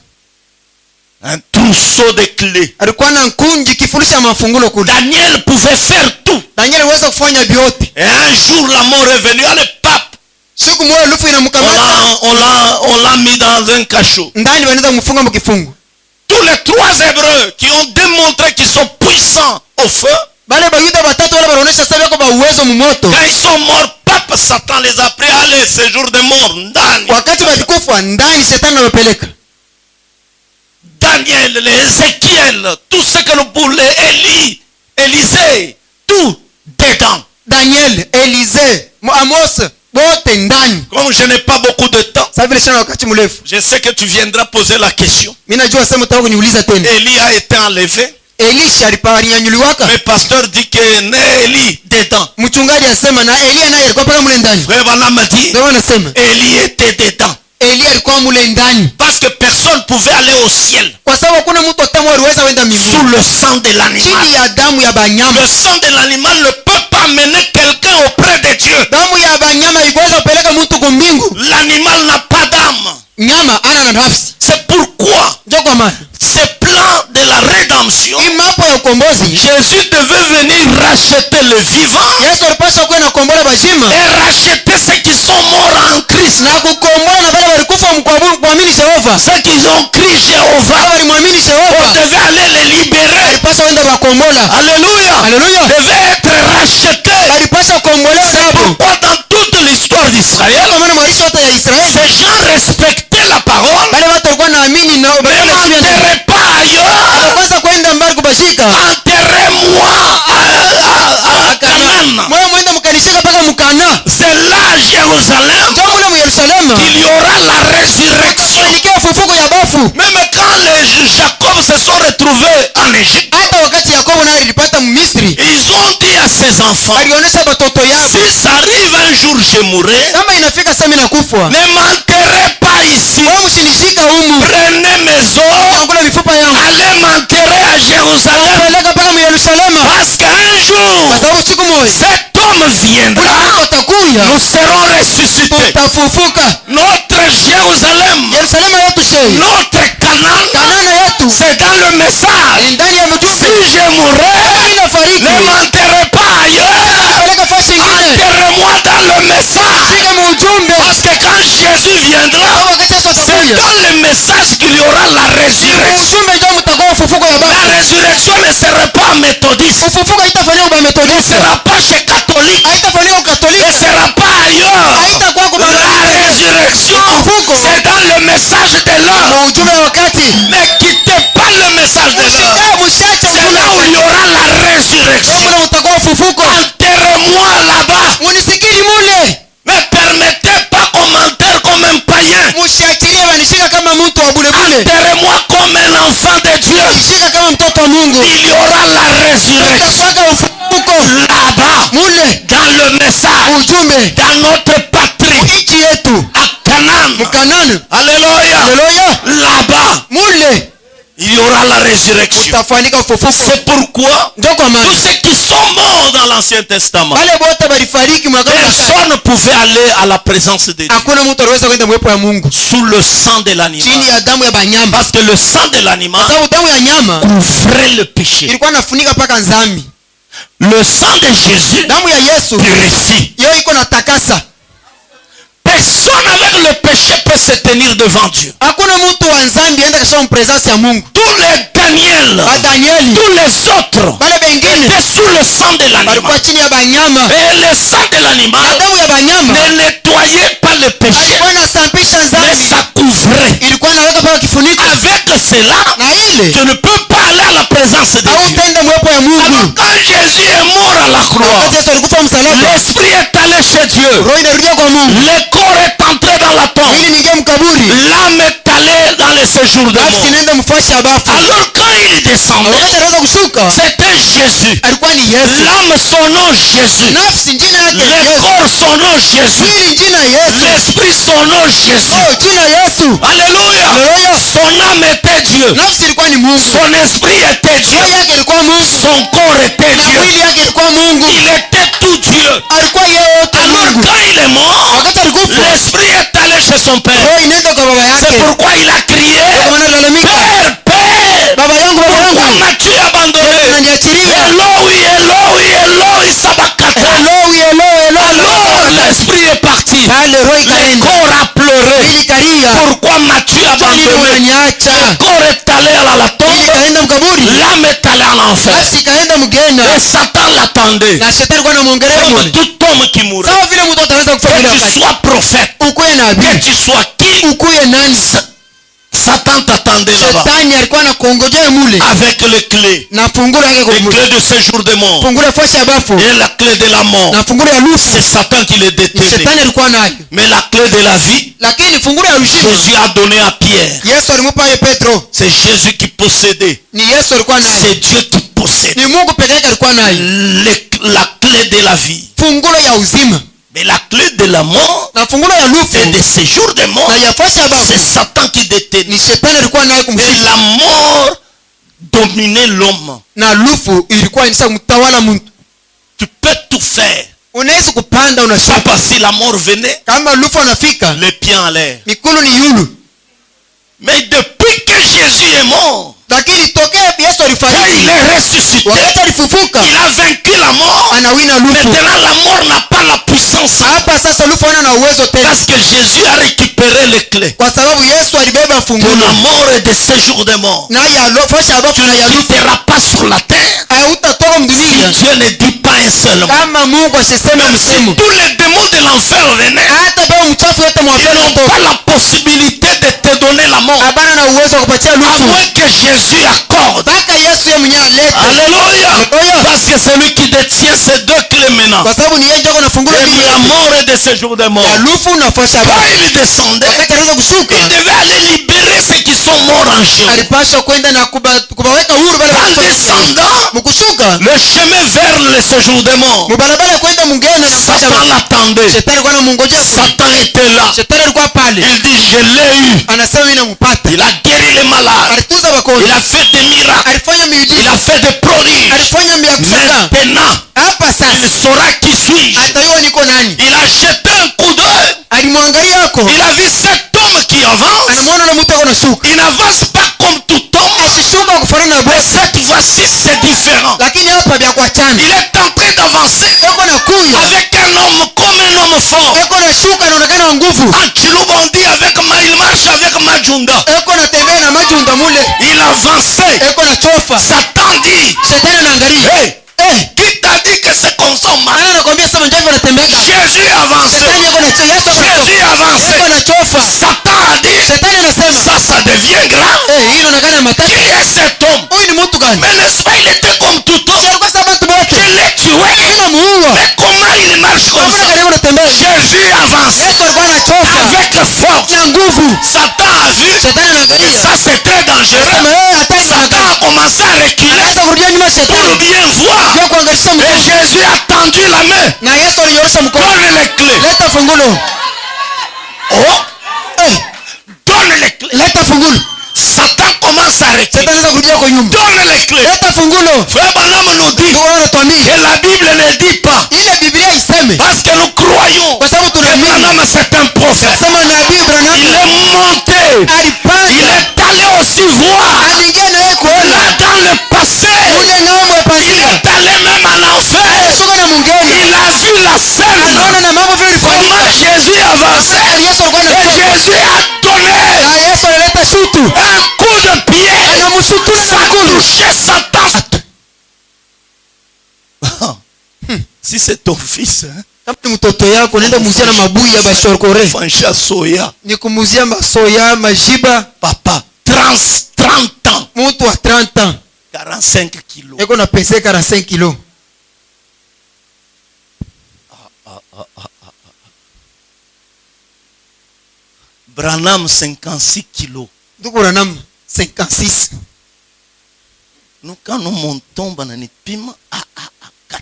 Un trousseau de clés. Alikuwa na nkunji kifurisha mafungulo kule. Daniel pouvait faire tout. Daniel aliweza kufanya vyote. Et un jour la mort est venue, allez pape. Siku moja lufu inamkamata. On l'a mis dans un cachot. Ndani wanaanza kumfunga mkifungo. Tous les 3 Hébreux qui ont démontré qu'ils sont puissants au feu. Bale bayuda batatu wale wanaonesha sababu kwa uwezo mmoto. Quand ils sont morts, pape Satan les a pris, allez, ces jours de mort, ndani. Wakati walikufa ndani shetani anawapeleka. Daniel, les Ézéchiel, tout ce que nous voulons, Élie, Élisée, tout dedans. Daniel, Élisée, Amos, bote ndani. Comme je n'ai pas beaucoup de temps, je sais que tu viendras poser la question. Élie a été enlevé. Mais pasteur dit que n'est Élie dedans. Frère Vanam dit, Élie était dedans. Parce que personne ne pouvait aller au ciel sous le sang de l'animal. Le sang de l'animal ne peut pas mener quelqu'un auprès de Dieu. L'animal n'a pas d'âme. C'est pourquoi ce plan de la rédemption, Jésus devait venir racheter le vivant et racheter ceux qui sont morts en Christ. Ceux qui ont crié Jéhovah, on devait aller les libérer. Alléluia. Devait être rachetés. C'est pourquoi dans toute l'histoire d'Israël, ces gens respectaient la parole, mais n'enterrez pas ailleurs. Enterrez-moi à Canaan. C'est là à Jérusalem qu'il y aura la résurrection. Même quand les Jacob se sont retrouvés en Égypte, ils ont dit à ses enfants, si ça arrive un jour je mourrai, ne m'enterrez pas ici. Prenez mes os, allez m'enterrer à Jérusalem. Parce qu'un jour, cet homme viendra, nous serons ressuscités. Notre Jérusalem, notre Canaan, c'est dans le message. Si je mourrai, ne m'enterrez pas ailleurs. Enterrez-moi dans le message. Parce que quand Jésus viendra, C'est dans le message qu'il y aura la résurrection. La résurrection ne sera pas méthodiste. Ne sera pas chez catholique. Ne sera pas ailleurs. La résurrection, c'est dans le message de l'heure. Ne quittez pas le message de l'heure. C'est là où il y aura la résurrection. Enterrez-moi là-bas. Ne permettez pas commentaire comme un païen. Enterrez-moi comme un enfant de Dieu. Il y aura la résurrection là-bas, dans le message, dans notre patrie, à Canaan. Alléluia. Là-bas, il y aura la résurrection. C'est pourquoi tous ceux qui sont morts dans l'Ancien Testament, personne ne pouvait aller à la présence de Dieu sous le sang de l'animal. Parce que le sang de l'animal couvrait le péché. Le sang de Jésus purifie. Personne avec le péché peut se tenir devant Dieu. Tous les Daniel, tous les autres étaient sous le sang de l'animal. Et le sang de l'animal ne nettoyait pas le péché, mais ça couvrait. Avec cela, tu ne peux pas aller à la présence de Dieu. Alors quand Jésus est mort à la croix, l'esprit est allé chez Dieu. Le corps est entré dans la tombe. L'âme est allée dans le séjour de mort. Alors quand il descendait, c'était Jésus. L'âme son nom Jésus. Le corps son nom Jésus. L'esprit son nom Jésus. Alléluia. Son âme était Dieu. Son esprit était Dieu. Son corps était Dieu. Il était tout Dieu. Alors quand il est mort, l'esprit est allé chez son père. C'est pourquoi il a crié, Père, Père, pourquoi m'as-tu abandonné? Eloi, Eloi, Eloi, sabachthani. Alors l'esprit est parti. Le corps a pleuré. Pourquoi m'as-tu abandonné? Le corps est allé à la tombe. L'âme est allée à l'enfer. Et Satan l'attendait. Comme tout homme qui mourrait. Que tu sois prophète, que tu sois qui, Satan t'attendait là-bas avec les clés de séjour de mort et la clé de la mort. C'est Satan qui les détenait. Mais la clé de la vie, Jésus a donné à Pierre. C'est Jésus qui possédait. C'est Dieu qui possède la clé de la vie. Mais la clé de la mort et des séjours de mort, c'est Satan qui détenait. Et la mort dominait l'homme. Tu peux tout faire. Papa, si la mort venait, les pieds en l'air. Mais depuis que Jésus est mort, quand il est ressuscité, il a vaincu la mort. Maintenant la mort n'a pas la puissance. Parce que Jésus a récupéré les clés de la mort et des séjours de mort. Tu ne quitteras pas sur la terre si Dieu ne dit pas un seul mot. Même si tous les démons de l'enfer venaient, ils n'ont pas la possibilité de te donner la mort. À moins que Jésus accorde. Alléluia. Parce que c'est lui qui détient ces deux clés maintenant. De la mort et de ces jours de mort. Quand il descendait, il devait aller libérer ceux qui sont morts en Jésus. En descendant le chemin vers le séjour de mort, Satan l'attendait. Satan était là. Il dit, je l'ai eu. Il a guéri les malades. Il a fait des miracles. Il a fait des prodiges. Maintenant, il saura qui suis-je. Il a jeté un coup d'œil. Il a vu cet homme qui avance. Il n'avance pas comme tout homme. Mais cette fois-ci c'est différent. Il est en train d'avancer avec un homme comme un homme fort. En Kilouba on dit avec il marche avec majunda. Il avançait. Satan dit, hey, qui t'a dit que c'est comme ça? Jésus avancé. Jésus avancé. Satan a dit, ça devient grave. Qui est cet homme? Mais n'est-ce pas, il était comme tout autre. Je l'ai tué. Mais comment il marche comme ça? Jésus avance avec force. Satan a vu que ça c'est très dangereux. Satan a commencé à reculer pour bien voir. Et Jésus a tendu la main. Donne les clés. Oh, donne les clés. Satan commence à reculer. Donne les clés. Frère Branham nous dit que la Bible ne dit pas. Parce que nous croyons que Branham c'est un prophète. Il est monté. Il est allé aussi voir. Là dans le passé. Il est allé même en enfer. Il a vu la scène. Comment Jésus avançait. Et Jésus a donné un coup de pied. Ça a touché Satan. Si c'est ton fils, mtoto yako nenda muzia na mabuyi ya bashorkore fansha soya ni kumuzia masoya majiba. Papa 30 ans, mtu wa 30 ans 45 kilos eko na pese 45 kilos. Branham 56 kilos. Ndugu Branham 56. Nous quand nous montons banani pima à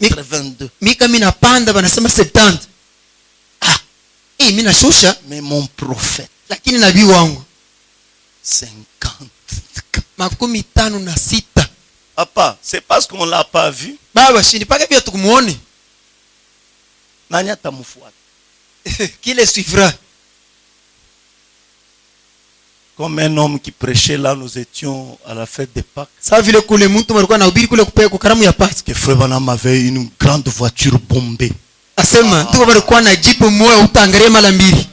82. Mika mina panda banasema 70. Mina shusha. Mais mon prophète, lakini nabii wangu 50. 56. Papa, c'est parce qu'on l'a pas vu. Baba, si nipaka vya tukumuone. Nani atamfuata? Qui le suivra? Comme un homme qui prêchait là, nous étions à la fête de Pâques. Ça vile kule mtu alikuwa anahubiri kule kupea karamu ya Pâques. Que Frère Branham avait une grande voiture bombée. Asema tuko balikuwa na jeep moja utangalie mara mbili.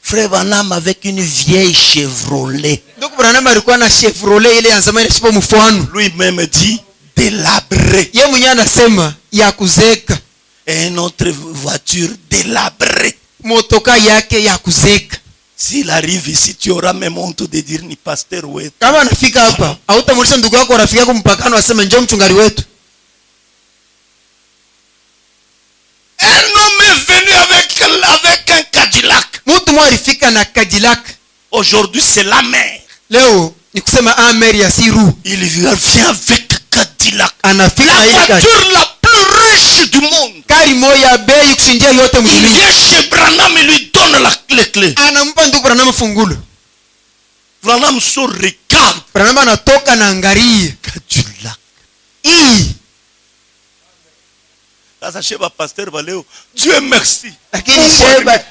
Frère Branham avec une vieille Chevrolet. Donc Branham alikuwa na Chevrolet ile ya zamani sipo mfano. Lui-même dit délabré. Yeye mwenyewe anasema ya kuzeka. Et une autre voiture délabrée. Motoka yake ya kuzeka. S'il arrive ici, tu auras même honte de dire ni pasteur wetu. Kama anafika hapa, hautamwonyesha ndugu yako rafiki yako mpakano aseme njoo mchungaji wetu. Un homme est venu avec un Cadillac. Mtu mmoja alifika na Cadillac. Aujourd'hui c'est la mer. Leo ni kusema amer ya siru. Il vient avec Cadillac. Anafika la voiture la plus riche du monde. Kari moya bei kushindia yote mjini. Il vient chez Branham et lui donne les clés. Anampa ndugu Branham fungulo. Branham se regarde. Branham anatoka na angalia Cadillac. Sasa sheba pasteur baleo, Dieu merci. Lakini sheba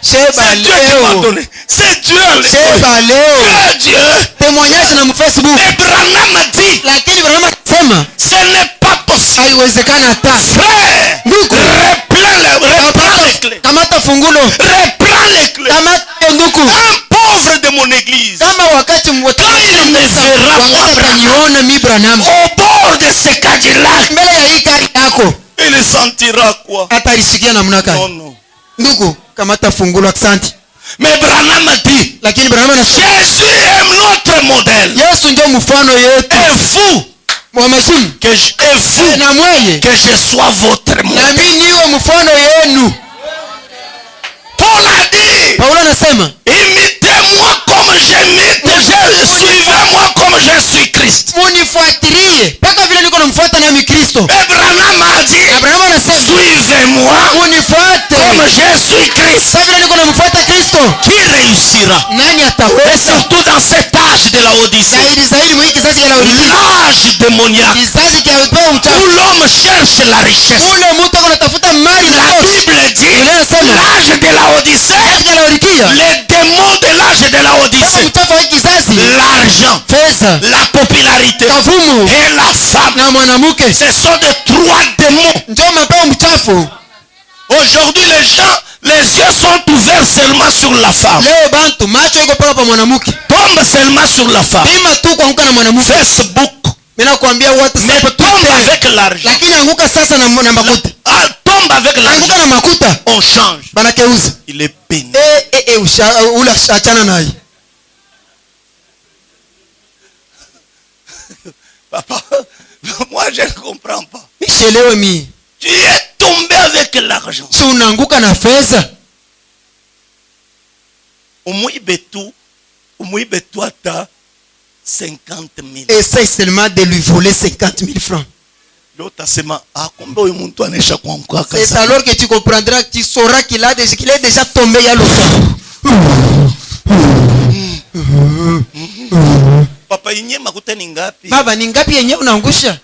leo. C'est Dieu. Sheba leo. Dieu. Témoignage na Facebook. Et Branham a dit. Lakini Branham sema, ce n'est pas possible. Haiwezekana hata. Frère, ndugu, reprends les clés. Kamata fungulo. Reprends les clés. Kamata ndugu. Un pauvre de mon église. Kama wakati mwote il me verra wakati mi Branham au bord de ce Cadillac. Mbele ya hii gari yako. Il sentira quoi? Atarisikia namna gani? Non. Ndugu, kamata fungulo asante. Mais Branham a dit, lakini Branham anasema Jésus est notre modèle. Yesu ndio mfano yetu. Et vous, que je sois votre modèle. Na mimi niwe mfano yenu. Paul a dit, Paulo anasema, imitez-moi comme j'imite, suivez-moi comme je suis Christ. Munifuatilie mpaka vile niko namfuata nami Kristo. Et Branham a dit, Branham anasema, suivez-moi munifuate comme je suis Christ. Mpaka vile niko namfuata Kristo. Qui réussira? Nani ataweza? Et surtout dans cet âge de la Odyssée. Zaidi mwa kizazi cha Laodikia. L'âge démoniaque. Kizazi cha upepo mchafu. Où l'homme cherche la richesse. Ule mtu anatafuta mali na la Bible dit, l'âge de la Odyssée. Les démons de l'âge de la Odyssée. L'argent, la popularité et la femme. Ce sont des trois démons. Aujourd'hui les gens Les yeux sont ouverts seulement sur la femme. Tombe seulement sur la femme. Facebook. Mais tombe avec l'argent. Tombe avec l'argent. On change. Il est béni. Papa, moi je ne comprends pas. Tu es tombé avec l'argent. Umuibe toi t'as 50 000. Essaye seulement de lui voler 50 000 francs. C'est alors que tu comprendras, tu sauras qu'il est déjà tombé il y a longtemps. Papa yenye makuta ni ngapi? Baba ni ngapi yenye unaangusha?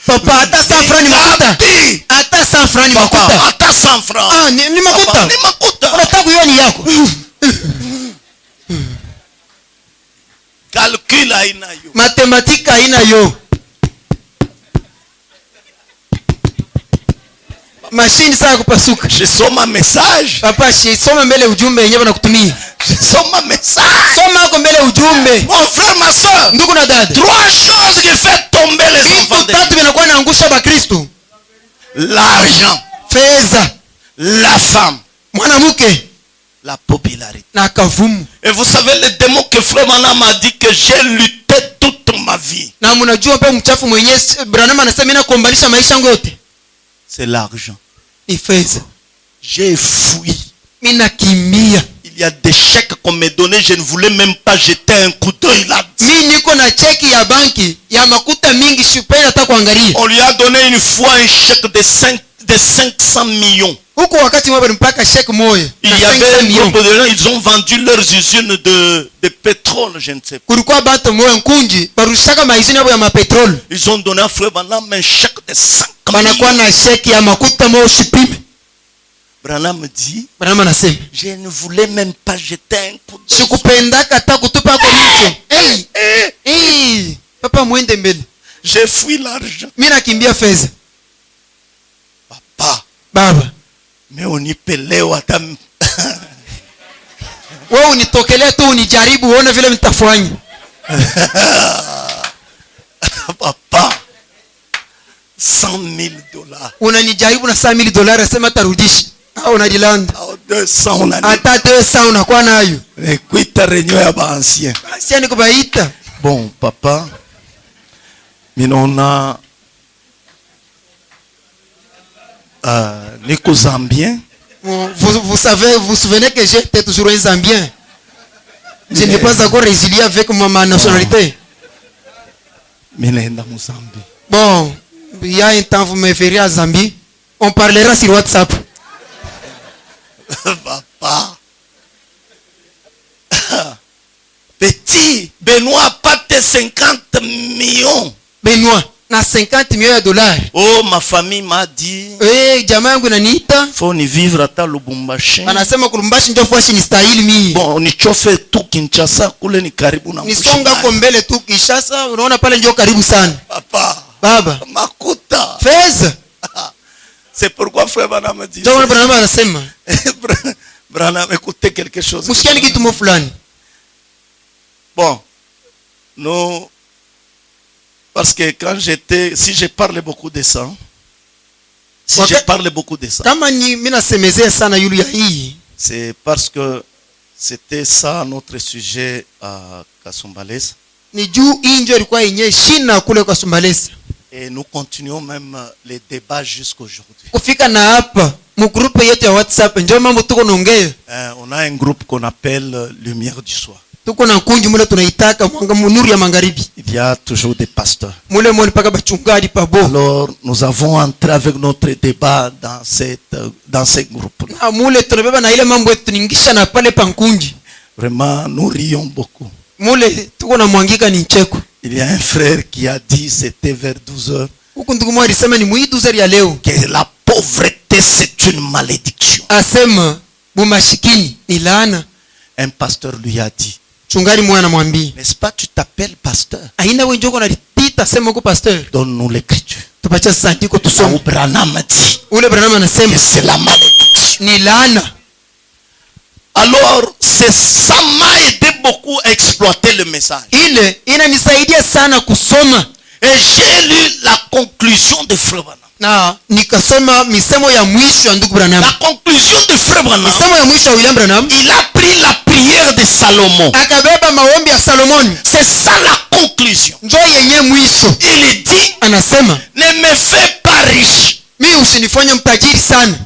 Papa hata 100 francs ni makuta. Hata 100 francs ni makuta. Hata 100 francs. Ah ni makuta. Ni makuta. Unataka hiyo ni yako. Calcul haina yo. Mathématique haina yo. Machine saa kupasuka. Je soma message. Papa soma mbele ujumbe yenyewe nakutumia. Je soma message. Soma kwa mbele ujumbe. Mon frère, ma soeur. Ndugu na dada. 3 choses qui fait tomber les enfants de Dieu. Tatu vinakuwa naangusha ba Kristo. L'argent. Fedha. La femme. Mwanamke. La popularité. Na kavumu. Et vous savez le démon que Frère Branham m'a dit que j'ai lutté toute ma vie. Na mnajua pa mchafu mwenyewe Branham anasema mimi nakombanisha maisha yangu yote. C'est l'argent. Ni fedha. J'ai fui. Mimi nakimbia. Il y a des chèques qu'on me donnait, je ne voulais même pas jeter un coup d'œil là-dessus. Mimi niko na cheki ya banki ya makuta mingi sipenda hata kuangalia. On lui a donné une fois un chèque de 500 millions. Huko wakati mmoja mpaka chèque moja. Il y avait un groupe de gens, ils ont vendu leurs usines de pétrole, je ne sais pas. Kulikuwa bato moyo nkunji barushaka maizini yabo ya mapetrol. Ils ont donné à Frère Branham un chèque de 5 millions. Banakuwa na cheki ya makuta moja shipime. Branham me dit, je ne voulais même pas jeter un coup d'œil. Sikupendaka hata kutupa kwa jicho. Hey, papa mwende mbele. J'ai fui l'argent. Mimi nakimbia fedha. Papa. Baba. Mais unipelewa hata wewe unitokelea tu unijaribu uone vile mtafanya. Papa. $100,000. Unanijaribu na $100,000 sema tarudisha. Au unajilanda. Au 200 unani. Hata 200 unakuwa nayo. Kuita réunion ya ba ancien. Ancien kubaita. Bon, papa. Minona niko Zambien. Vous savez, vous souvenez que j'étais toujours un Zambien. Je n'ai pas encore résilié avec ma nationalité. Minenda Mozambique. Bon, il y a un temps vous me verrez à Zambie. On parlera sur WhatsApp. Papa. Petit, Benoît pas tes 50 millions. Benoît, na 50 millions de dollars. Oh, ma famille m'a dit. Jamaa yangu inaniita. Faut ni vivre hata Lubumbashi. Anasema Lubumbashi ndio fasi ni stahili mimi. Bon, nichofe tu Kinshasa kule ni karibu na Mbushimai. Nisonga kwa mbele tu Kinshasa, unaona pale ndio karibu sana. Papa. Baba. Makuta. Feza. C'est pourquoi Frère Branham me dit. Ndio Branham anasema. Branham, écoutez quelque chose. Msikieni kitu mo fulani. Bon, nous, parce que quand j'étais, si je parle beaucoup de ça, c'est parce que c'était ça notre sujet à Kasumbalesa. Et nous continuons même les débats jusqu'aujourd'hui. On a un groupe qu'on appelle Lumière du Soir. Il y a toujours des pasteurs. Alors nous avons entré avec notre débat dans ce groupe. Vraiment, nous rions beaucoup. Il y a un frère qui a dit, c'était vers 12 heures, que la pauvreté c'est une malédiction. Un pasteur lui a dit, n'est-ce pas, tu t'appelles pasteur? pita sema huko pasteur. Donne-nous l'écriture. Tupatie sasa andiko tusome. Branham dit. Ule Branham anasema c'est la malédiction. Ni laana. Alors, ça m'a aidé beaucoup à exploiter le message. Ile inanisaidia sana kusoma. Et j'ai lu la conclusion de Frère Branham. Na nikasoma misemo ya mwisho ya ndugu Branham. La conclusion de Frère Branham. Misemo ya mwisho ya William Branham. Il a pris la prière de Salomon. Akabeba maombi ya Salomoni. C'est ça la conclusion. Ndio yenye mwisho. Il dit, anasema, ne me fais pas riche. Mimi usinifanye mtajiri sana.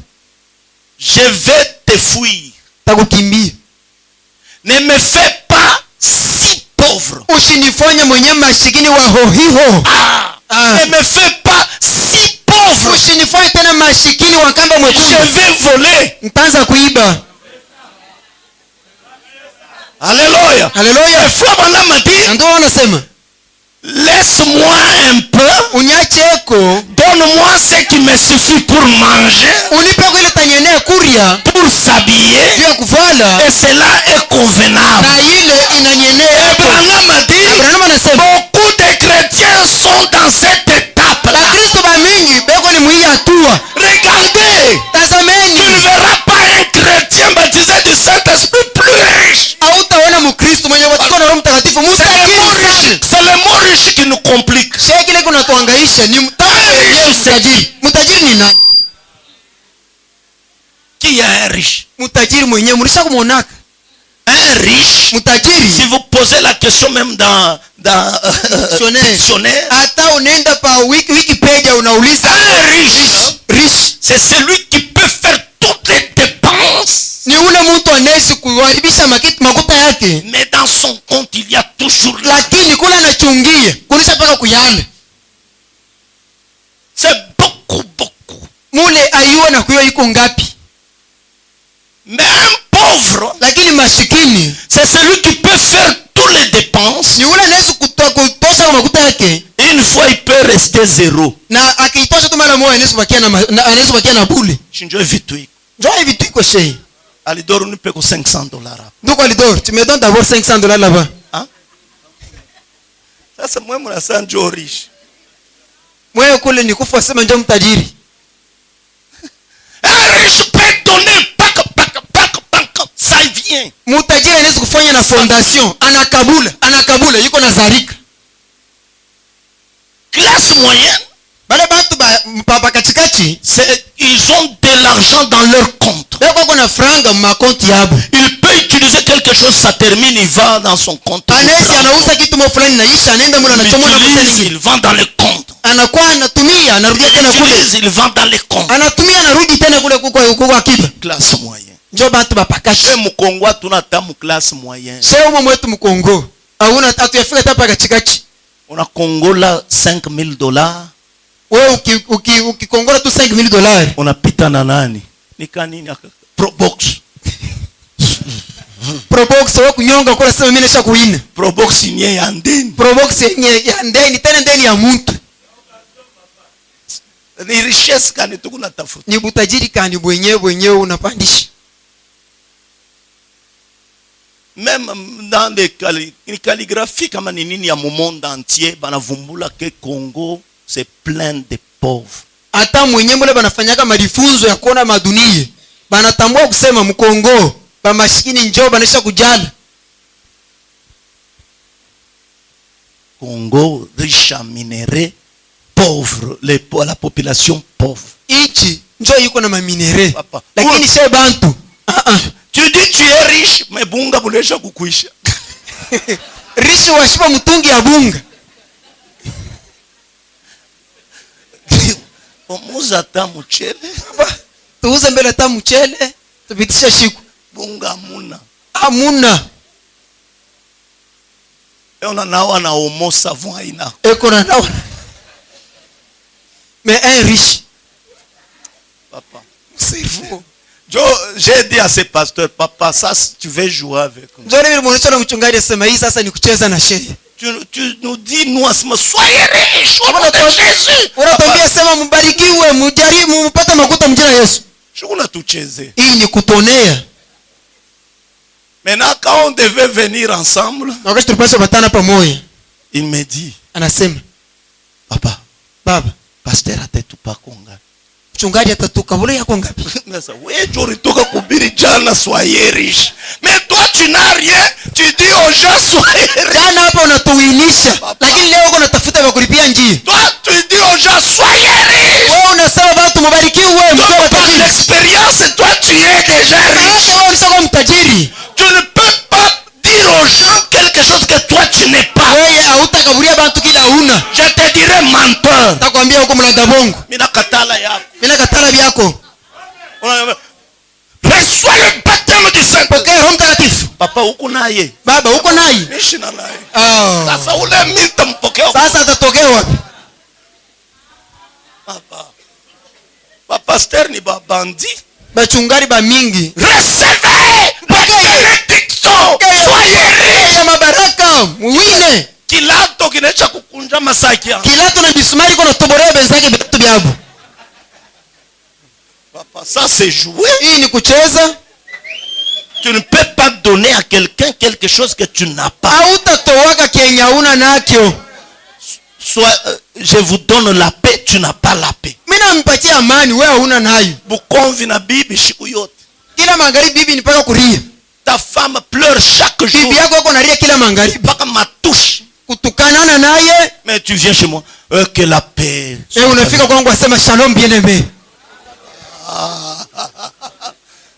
Je vais te fuir. Takukimbia. Ne me fais pas si pauvre. Usinifanye mwenye masikini wa hohiho. Ne me fais pas si pauvre. Usinifanye tena masikini wa kamba mwekundu. Je vais voler. Nitaanza kuiba. Alléluia. Alléluia. Et Frère Branham a dit, ndio wanasema, laisse-moi un peu. Uniacheko. Donne-moi ce qui me suffit pour manger. Unipe kile tanyene kuria. Pour s'habiller. Pia kuvala. Et cela est convenable. Na ile inanyenea. Branham a dit, Branham anasema, beaucoup de chrétiens sont dans cette étape là. Bakristo ba mingi beko ni mwi hatua. Regardez. Tazameni. Tu ne verras pas un chrétien baptisé du Saint-Esprit plus riche. Hautaona Mkristo mwenye batiko na Roho Mtakatifu mtajiri. C'est le mot riche qui nous complique. Sio kile kunatuhangaisha ni mtajiri. Mtajiri ni nani? Qui est un riche? Mtajiri mwenyewe mlisha kumuonaka? Un riche. Mtajiri. Si vous posez la question même dans dictionnaire. Hata unaenda pa Wikipedia unauliza un riche. Riche. C'est celui qui peut faire toutes les dépenses. Ni ule mtu anaweza kuharibisha makuta yake. Mais dans son compte il y a toujours. Lakini kula anachungia kulisha paka kuyale. C'est beaucoup. Mule ayuo na kuyo iko ngapi? Mais un pauvre, lakini masikini, c'est celui qui peut faire toutes les dépenses. Ni ule anaweza kutosha makuta yake. Une fois il peut rester zéro. Na akiitosha tu mara moja anaweza bakia na bule. Shinjo vitu iko. Njoo vitu iko shei. Alidor nous paye $500. Donc Alidor, tu me donnes d'abord $500 là-bas. Hein? Ça c'est moi mon sang jo riche. Moi kule ni kufa sema njoo mtajiri. Un riche peut donner pack, ça vient. Mtajiri anaweza kufanya na fondation, anakabula yuko na zarika. Classe moyenne, bale batu ba katikati, ils ont de l'argent dans leur compte. Beko kuna franga ma compte yabo. Il peut utiliser quelque chose, ça termine, il va dans son compte. Anaweza anauza kitu mo fulani naisha, anaenda mwana anachomoa na mtani. Il vend dans le compte. Anakuwa anatumia, anarudia tena kule. Il vend dans les comptes. Anatumia anarudi tena kule kuko akiba. Classe moyenne. Njoo batu bapakashi. Chez Mkongo tunata mu classe moyenne. Chez umo mwetu Mkongo. Hauna atuyafika hapa katikati. Una Kongola $5,000. Wewe ukikongola tu $5,000. Unapita na nani? Ni kanini Probox. Probox wewe kunyonga kwa sema mimi nisha kuina. Probox nye ya ndeni. Probox nye ya ndeni tena ndeni ya mtu. Ni richesse kani tukuna tafuta. Ni butajiri kani mwenyewe unapandisha. Même dans les calligraphies kama ni nini ya monde entier banavumbula ke Congo c'est plein de pauvres. Hata mwenyewe mule banafanyaka majifunzo ya kuona madunia. Banatambua kusema Mkongo ba maskini njoo banisha kujala. Congo riche en minerais, pauvre, la population pauvre. Ichi njoo yuko na maminere. Lakini sio bantu. Tu dis tu es riche, mais bunga bulesha kukuisha. Riche washiba mtungi ya bunga. Omuza ta mchele. Tuuze mbele ta mchele, tupitisha shiku. Bunga hamuna. Hamuna. Eona nawa na omo savon haina. Eko na nawa. Mais un riche. Papa. Cerveau. J'ai dit à ce pasteur, papa, ça tu veux jouer avec nous. Tu nous dis, nous, soyez riches, au nom de Jésus. Maintenant, quand on devait venir ensemble, il me dit, Papa. Baba. Pasteur atetupa konga. Mchungaji atatukabula yako ngapi? Sasa wewe ulitoka kuhubiri jana soyez riche. Mais toi tu n'as rien, tu dis aux gens soyez riche. Jana hapo unatuinisha, lakini leo uko unatafuta vya kulipia njia. Toi tu dis aux gens soyez riche. Wewe unasema watu mubarikiwe wewe mzee par l'expérience toi tu es déjà riche. Wewe ulishakuwa mtajiri. Tu ne peux pas dire aux gens quelque chose que toi tu n'es pas. Wewe hautakaburia watu kila huna. Je te dirai menteur. Nitakwambia huko mlanga bongo. Mimi nakatala yako. Mimi nakatala vyako. Reçois le baptême du Saint. Pokea Roho Mtakatifu. Papa uko naye. Baba uko naye. Mimi sina naye. Sasa ule mimi nitampokea. Sasa atatokea wapi? Papa pasteur ni babandi. Bachungari ba mingi. Recevez bénédiction. Soyez riche. Mabaraka. Muwine. Kilato kinacha kukunja masaki. Kilato na bisumari kuna toborea benzake vitu vyabo. Papa, ça c'est jouer. Hii ni kucheza. Tu ne peux pas donner à quelqu'un quelque chose que tu n'as pas. Hautatoaga kenya una nakyo. Soit je vous donne la paix, tu n'as pas la paix. Mimi nampatia amani, wewe huna nayo. Bukonvi na bibi siku yote. Kila magharibi bibi ni paka kuria. Ta femme pleure chaque jour. Bibi yako nalia kila magharibi. Paka matouche. Kutukanana naye. Mais tu viens chez moi. Que la paix. Unafika kwangu asema shalom bien-aimé.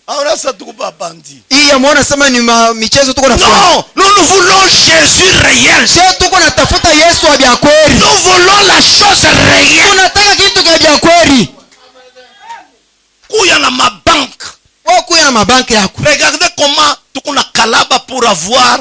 Aurasa tukupa bandi. Hii amuona sema ni michezo tuko nafanya. Non, nous voulons Jésus réel. Sio tuko natafuta Yesu wa bya kweli. Nous voulons la chose réelle. Tunataka kitu cha bya kweli. Kuya na mabank. Wewe kuya na mabanki yako. Regardez comment tuko na kalaba pour avoir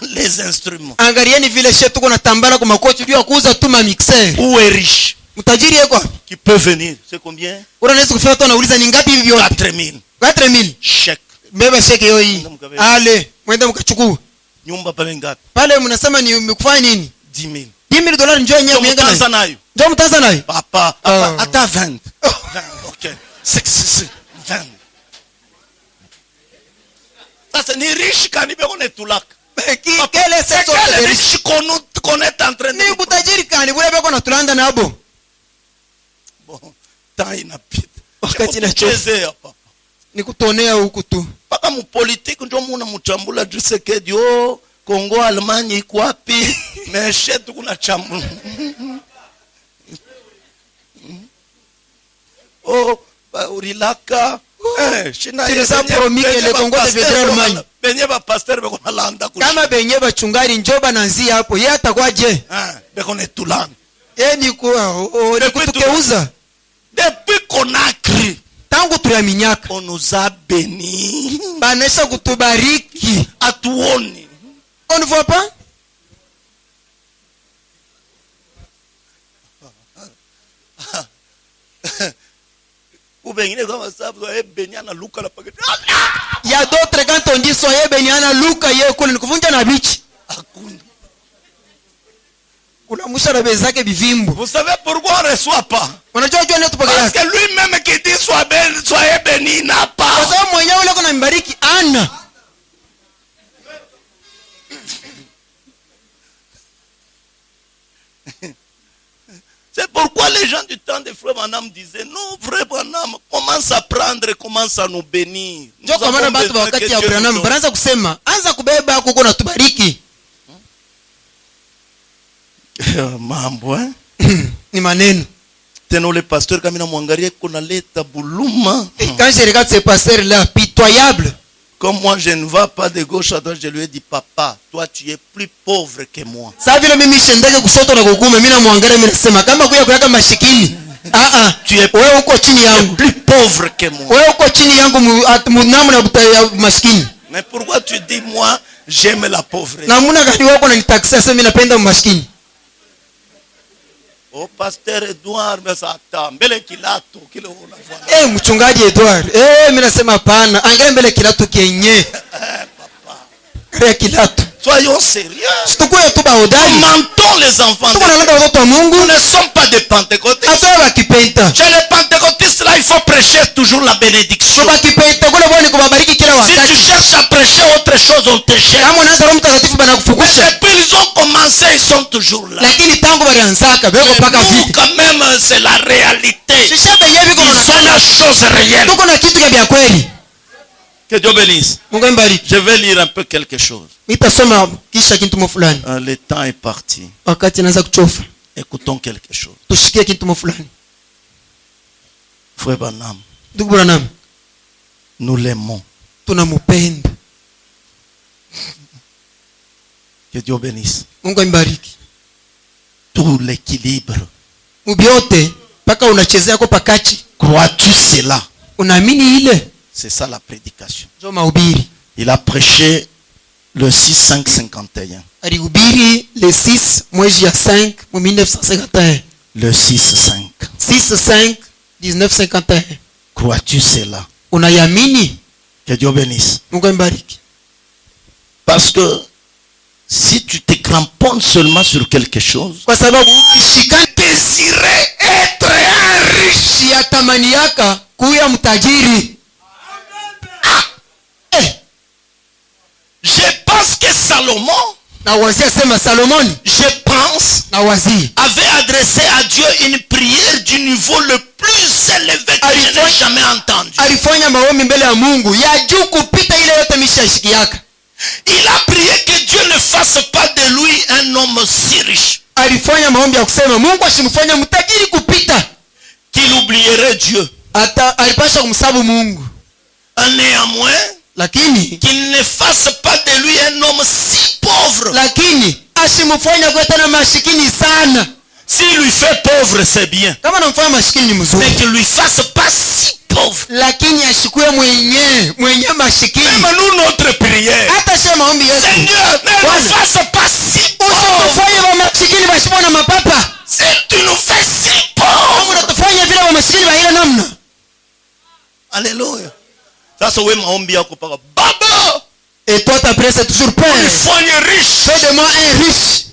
les instruments. Angalieni vile shetu tuko natambala kwa makochi juu ya kuuza tu ma mixer. Où est riche? Mtajiri yako Qui peut venir? C'est combien? Unaweza kufika tu unauliza ni ngapi hivi yote? 4000. 4000. Chèque. Beba cheki hiyo hii. Ale, mwende mkachukua. Nyumba pale ngapi? Pale mnasema ni umekufanya nini? 10000. 10000 dollars njoo yenyewe mianga nayo. Mtanza nayo. Njoo mtanza nayo. Papa, hata 20. 20. OK. 20. Sasa ni riche kanibe kone tulaka. Kele sasa quel riche qu'on est en train de. Ni kutajiri kani bure beko na tulanda nabo. Bon, temps inapita. Wakati inachezea hapa. Ni kutonea huku tu. Paka mu politique ndio muna mchambula Tshisekedi Kongo Allemagne iko wapi? Meshe tu kuna chambula. Urilaka. Shina yesa promike le Congo de Allemagne. Benye ba pasteur beko nalanda kushi. Kama benye bachungari njoba nanzia hapo. Yeye atakuwa je? Beko netulana. Ni kutukeuza. Depuis qu'on a cru. Tangu tuliaminyaka. On nous a bénis. Banesha kutubariki. Atuoni. On ne voit pas? Il y a d'autres quand on dit soyez bénis ana Luka yeye kule ni kuvunja na bichi. Kuna mushara bezake bivimbo. Vous savez pourquoi on ne reçoit pas? Unajua jua nini tupokea? Parce que lui-même qui dit soyez bénis n'a pas. Kwa sababu mwenyewe yule kuna mbariki ana. C'est pourquoi les gens du temps de Frère Branham disaient non, Frère Branham commence à prendre, commence à nous bénir. Ndio kwa maana watu wakati ya Branham banaanza kusema anza kubeba huko na tubariki. Mambo ni maneno. Tena le pasteur kama namwangalia kuna leta buluma. Quand je regarde ce pasteur là pitoyable. Comme moi je ne vais pas de gauche à droite, je lui ai dit papa, toi tu es plus pauvre que moi. Sasa vile mimi shendeke kushoto na kukume mimi namwangalia mimi nasema kama kuya kuyaka mashikini. Tu es wewe uko chini yangu. Plus pauvre que moi. Wewe uko chini yangu mnamu na maskini. Mais pourquoi tu dis moi j'aime la pauvreté? Na muna gani wako unanitaxia sasa mimi napenda maskini? Oh pasteur Edouard mesata mbele kilato kile unafanya. Mchungaji Edouard. Mimi nasema hapana. Angalia mbele kilato kienye. Papa. Kaya kilato. Soyons sérieux. Situkuye tu baodari. Mentons les enfants. Nous ne sommes pas des pentecôtistes. Chez les pentecôtistes là, il faut prêcher toujours la bénédiction. Si tu cherches à prêcher autre des choses, on te jette. Mais depuis ils ont commencé, ils sont toujours là. Nous, quand même, c'est la réalité. Ils sont la chose réelle. Que Dieu bénisse. Je vais lire un peu quelque chose. Le temps est parti. Écoutons quelque chose. Frère Branham, nous l'aimons. Que Dieu bénisse. Tout l'équilibre. Crois-tu cela? C'est ça la prédication. Il a prêché le 6-5-51. Le 6 5 1951. Le 6-5. 6-5 1951. Crois-tu cela? Que Dieu bénisse. Parce que si tu te cramponnes seulement sur quelque chose, désirer être un riche. Je pense que Salomon, avait adressé à Dieu une prière du niveau le plus élevé que je n'ai jamais entendu. Il a prié que Dieu ne fasse pas de lui un homme si riche qu'il oublierait Dieu. Néanmoins, qu'il ne fasse pas de lui un homme si pauvre. S'il lui fait pauvre, c'est bien. Mais qu'il lui fasse pas si pauvre. Même nous, notre prière, Seigneur, ne nous fasse pas si pauvre. Si tu nous fais si pauvre. Alléluia. Ça c'est maombi yako paka baba. Et toi ta prière c'est toujours Père. Fais-moi riche. Fais de moi un riche.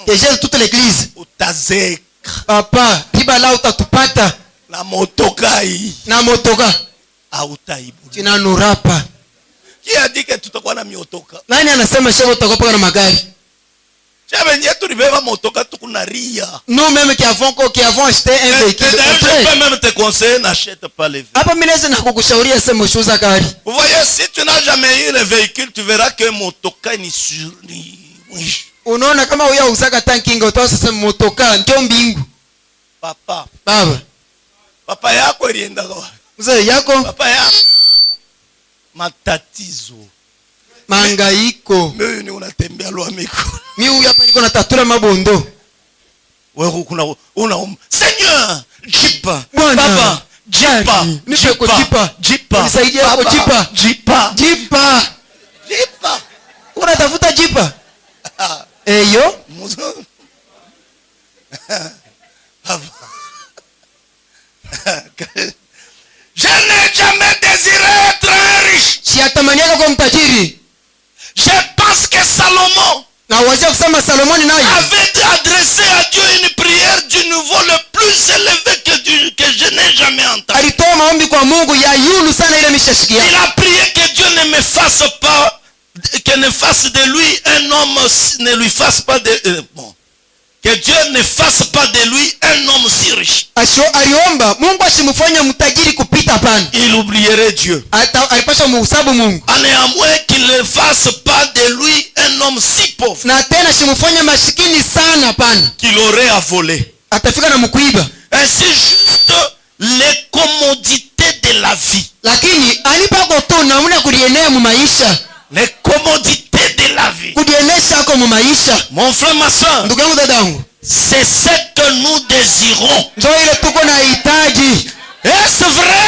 Que j'ai toute l'église. Utazeka. Papa, tibala utatupata. Na motokai. Na motoka. Hautaibu. Tina nurapa. Qui a dit que tutakuwa na miotoka? Nani anasema shevo tutakuwa na magari? Nous-mêmes qui avons acheté un véhicule. Je peux même te conseiller, n'achète pas les véhicules. Vous voyez, si tu n'as jamais eu le véhicule, tu verras que motoka ni sur. Unaona kama uya usaka tankinga utawasa motoka ndio mbingu. Papa. Baba. Papa yako ilienda kwa. Mzee yako. Papa yako. Matatizo. Mangaiko. Mimi unatembea lwa miko. Mimi hapa niko natatura mabondo. Wewe una Seigneur, jipa. Baba, jipa. Nipe kwa jipa. Jipa. Nisaidie kwa jipa. Jipa. Jipa. Jipa. Unatafuta jipa? Eyo. Je n'ai jamais désiré être riche. Siatamaniaka kwa mtajiri. Je pense que Salomon avait adressé à Dieu une prière du niveau le plus élevé que je n'ai jamais entendu. Il a prié que Dieu ne me fasse pas, que ne fasse de lui un homme, ne lui fasse pas de que Dieu ne fasse pas de lui un homme si riche. Il oublierait Dieu. Néanmoins qu'il ne fasse pas de lui un homme si pauvre qu'il aurait à voler. Ainsi juste les commodités de la vie. Les commodités de la vie. Mon frère, ma soeur, c'est ce que nous désirons. Est-ce vrai?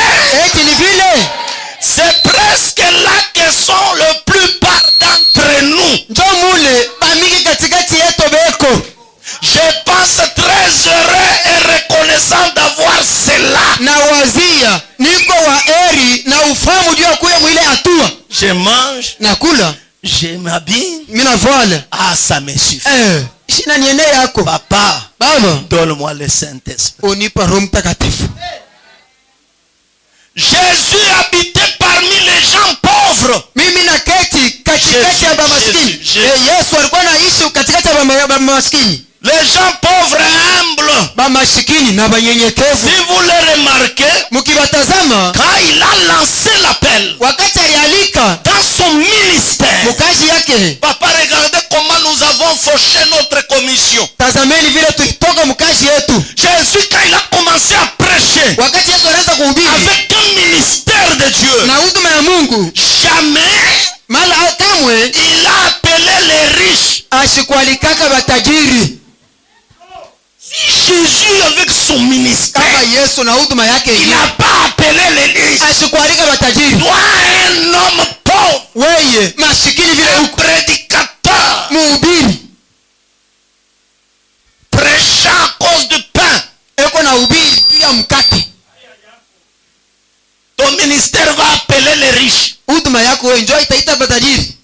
C'est presque là que sont la plupart d'entre nous. Je pense très heureux et reconnaissant d'avoir cela. Je mange. Je m'habille. Ah, ça me suffit. Papa, donne-moi le Saint-Esprit. Jésus habitait parmi les gens pauvres. katikati ya bamaskini. Yesu alikuwa anaishi katikati ya bamaskini. Les gens pauvres et humbles. Bamaskini na banyenyekevu. Si vous les remarquez, mkibatazama, quand il a lancé l'appel, wakati alialika dans son ministère, mkazi yake, papa, regardez comment nous avons fauché notre commission. Tazameni vile tulitoka mkazi yetu. Jésus, quand il a commencé à prêcher, wakati Yesu alianza kuhubiri avec un ministère de Dieu, na huduma ya Mungu, jamais mala kamwe il a appelé les riches. Ashikualikaka batajiri. Si Jésus avec son ministère, kama Yesu na huduma yake, il n'a pas appelé les riches. Ashikualika batajiri. Toi, un homme pauvre, weye masikini vile un prédicateur, mhubiri, prêchant à cause de pain, eko na hubiri juu ya mkate. ton ministère va appeler les riches. Huduma yako wewe njoo itaita batajiri.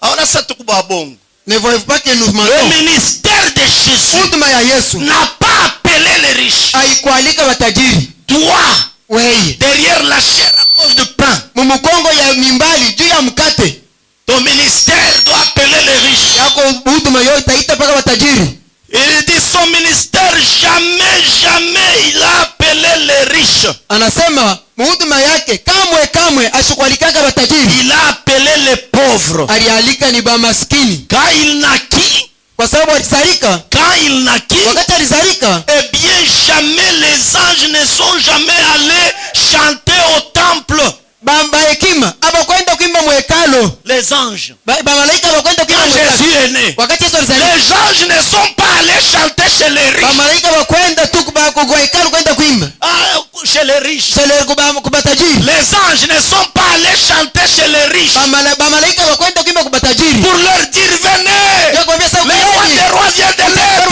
Aona sasa tukuba bongo. Ne voyez pas que nous Le ministère de Jésus huduma ya Yesu n'a pas appelé les riches. haikualika batajiri. Toi, weye derrière la chair à cause de pain, mumukongo ya mimbali juu ya mkate, ton ministère doit appeler les riches. yako huduma yo itaita paka batajiri. Il dit son ministère jamais il a appelé les riches. Anasema huduma yake kamwe ashikualikaka batajiri. Il a appelé les pauvres. Alialika ni bamaskini. Quand il naquit, kwa sababu alizalika, wakati alizalika, eh bien jamais les anges ne sont jamais allés chanter au temple. Bamba hekima abakwenda kuimba mwekalo. Les anges, malaika abakwenda kuimba mwekalo. Jésus est né, wakati Yesu alizalika, les anges ne sont pas allés chanter chez les riches. Malaika abakwenda tu kwa hekalu kwenda kuimba. Chez les riches. Kubatajiri. Les anges ne sont pas allés chanter chez les riches. Malaika abakwenda kuimba kubatajiri. Pour leur dire venez. Le roi des rois vient de l'être.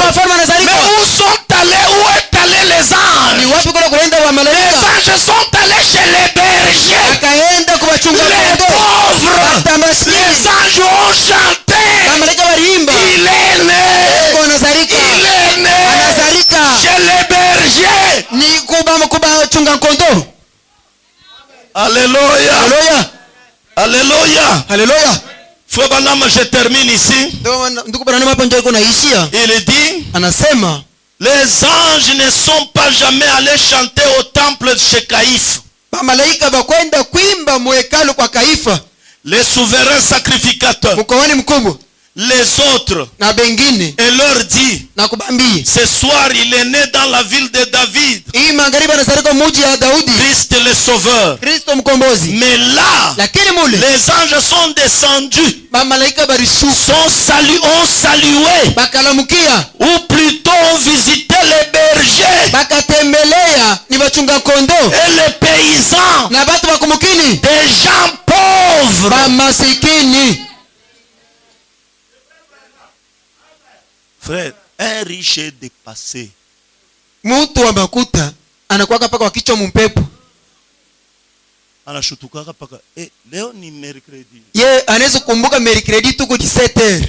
Mais où sont allés, où est allé les anges? Les anges sont allés chez les bergers. Les pauvres. Les anges ont chanté. Il est né. Il est né. Chez les bergers. Alléluia. Alléluia. Alléluia. Frère Branham, je termine ici. Il dit, anasema, les anges ne sont pas jamais allés chanter au temple de chez Caïphe. Malaika bakwenda kuimba mwekalo kwa Kaifa. Les souverains sacrificateurs, mkoani mkubwa, les autres, na bengine, et leur dit, na kubambia, ce soir il est né dans la ville de David, hii magharibi anazalika mji ya Daudi, Christ le sauveur, Kristo mkombozi. Mais là, lakini mule, les anges sont descendus, malaika barishuka, ont salué, bakalamukia, ou plutôt ont visité les bergers, bakatembelea ni bachunga kondoo, et les paysans, na batu bakumukini, des gens pauvres, bamasikini. Frère, un riche est dépassé. Mtu wa makuta anakuwa paka kichwa mpepo. Anashutukaka paka leo ni mercredi. Ye anaweza kukumbuka mercredi tuko 17h.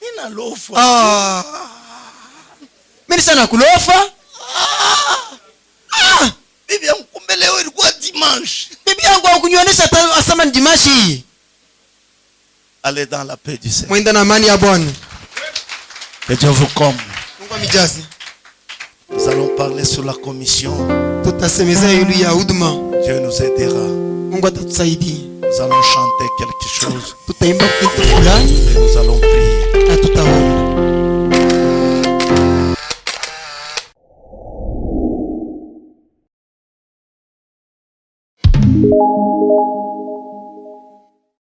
Nina lofa. Mimi sana kulofa. Bibi yangu kumbe leo ilikuwa dimanche. Bibi yangu akunyonyesha asema ni dimanche hii. Allez dans la paix du Seigneur. Mwenda na amani ya Bwana. Que Dieu vous comble. Mungu amijaze. Nous allons parler sur la commission. Tutasemeza yule ya huduma. Dieu nous aidera. Mungu atatusaidia. Nous allons chanter quelque chose. Tutaimba kitu fulani. Nous allons prier.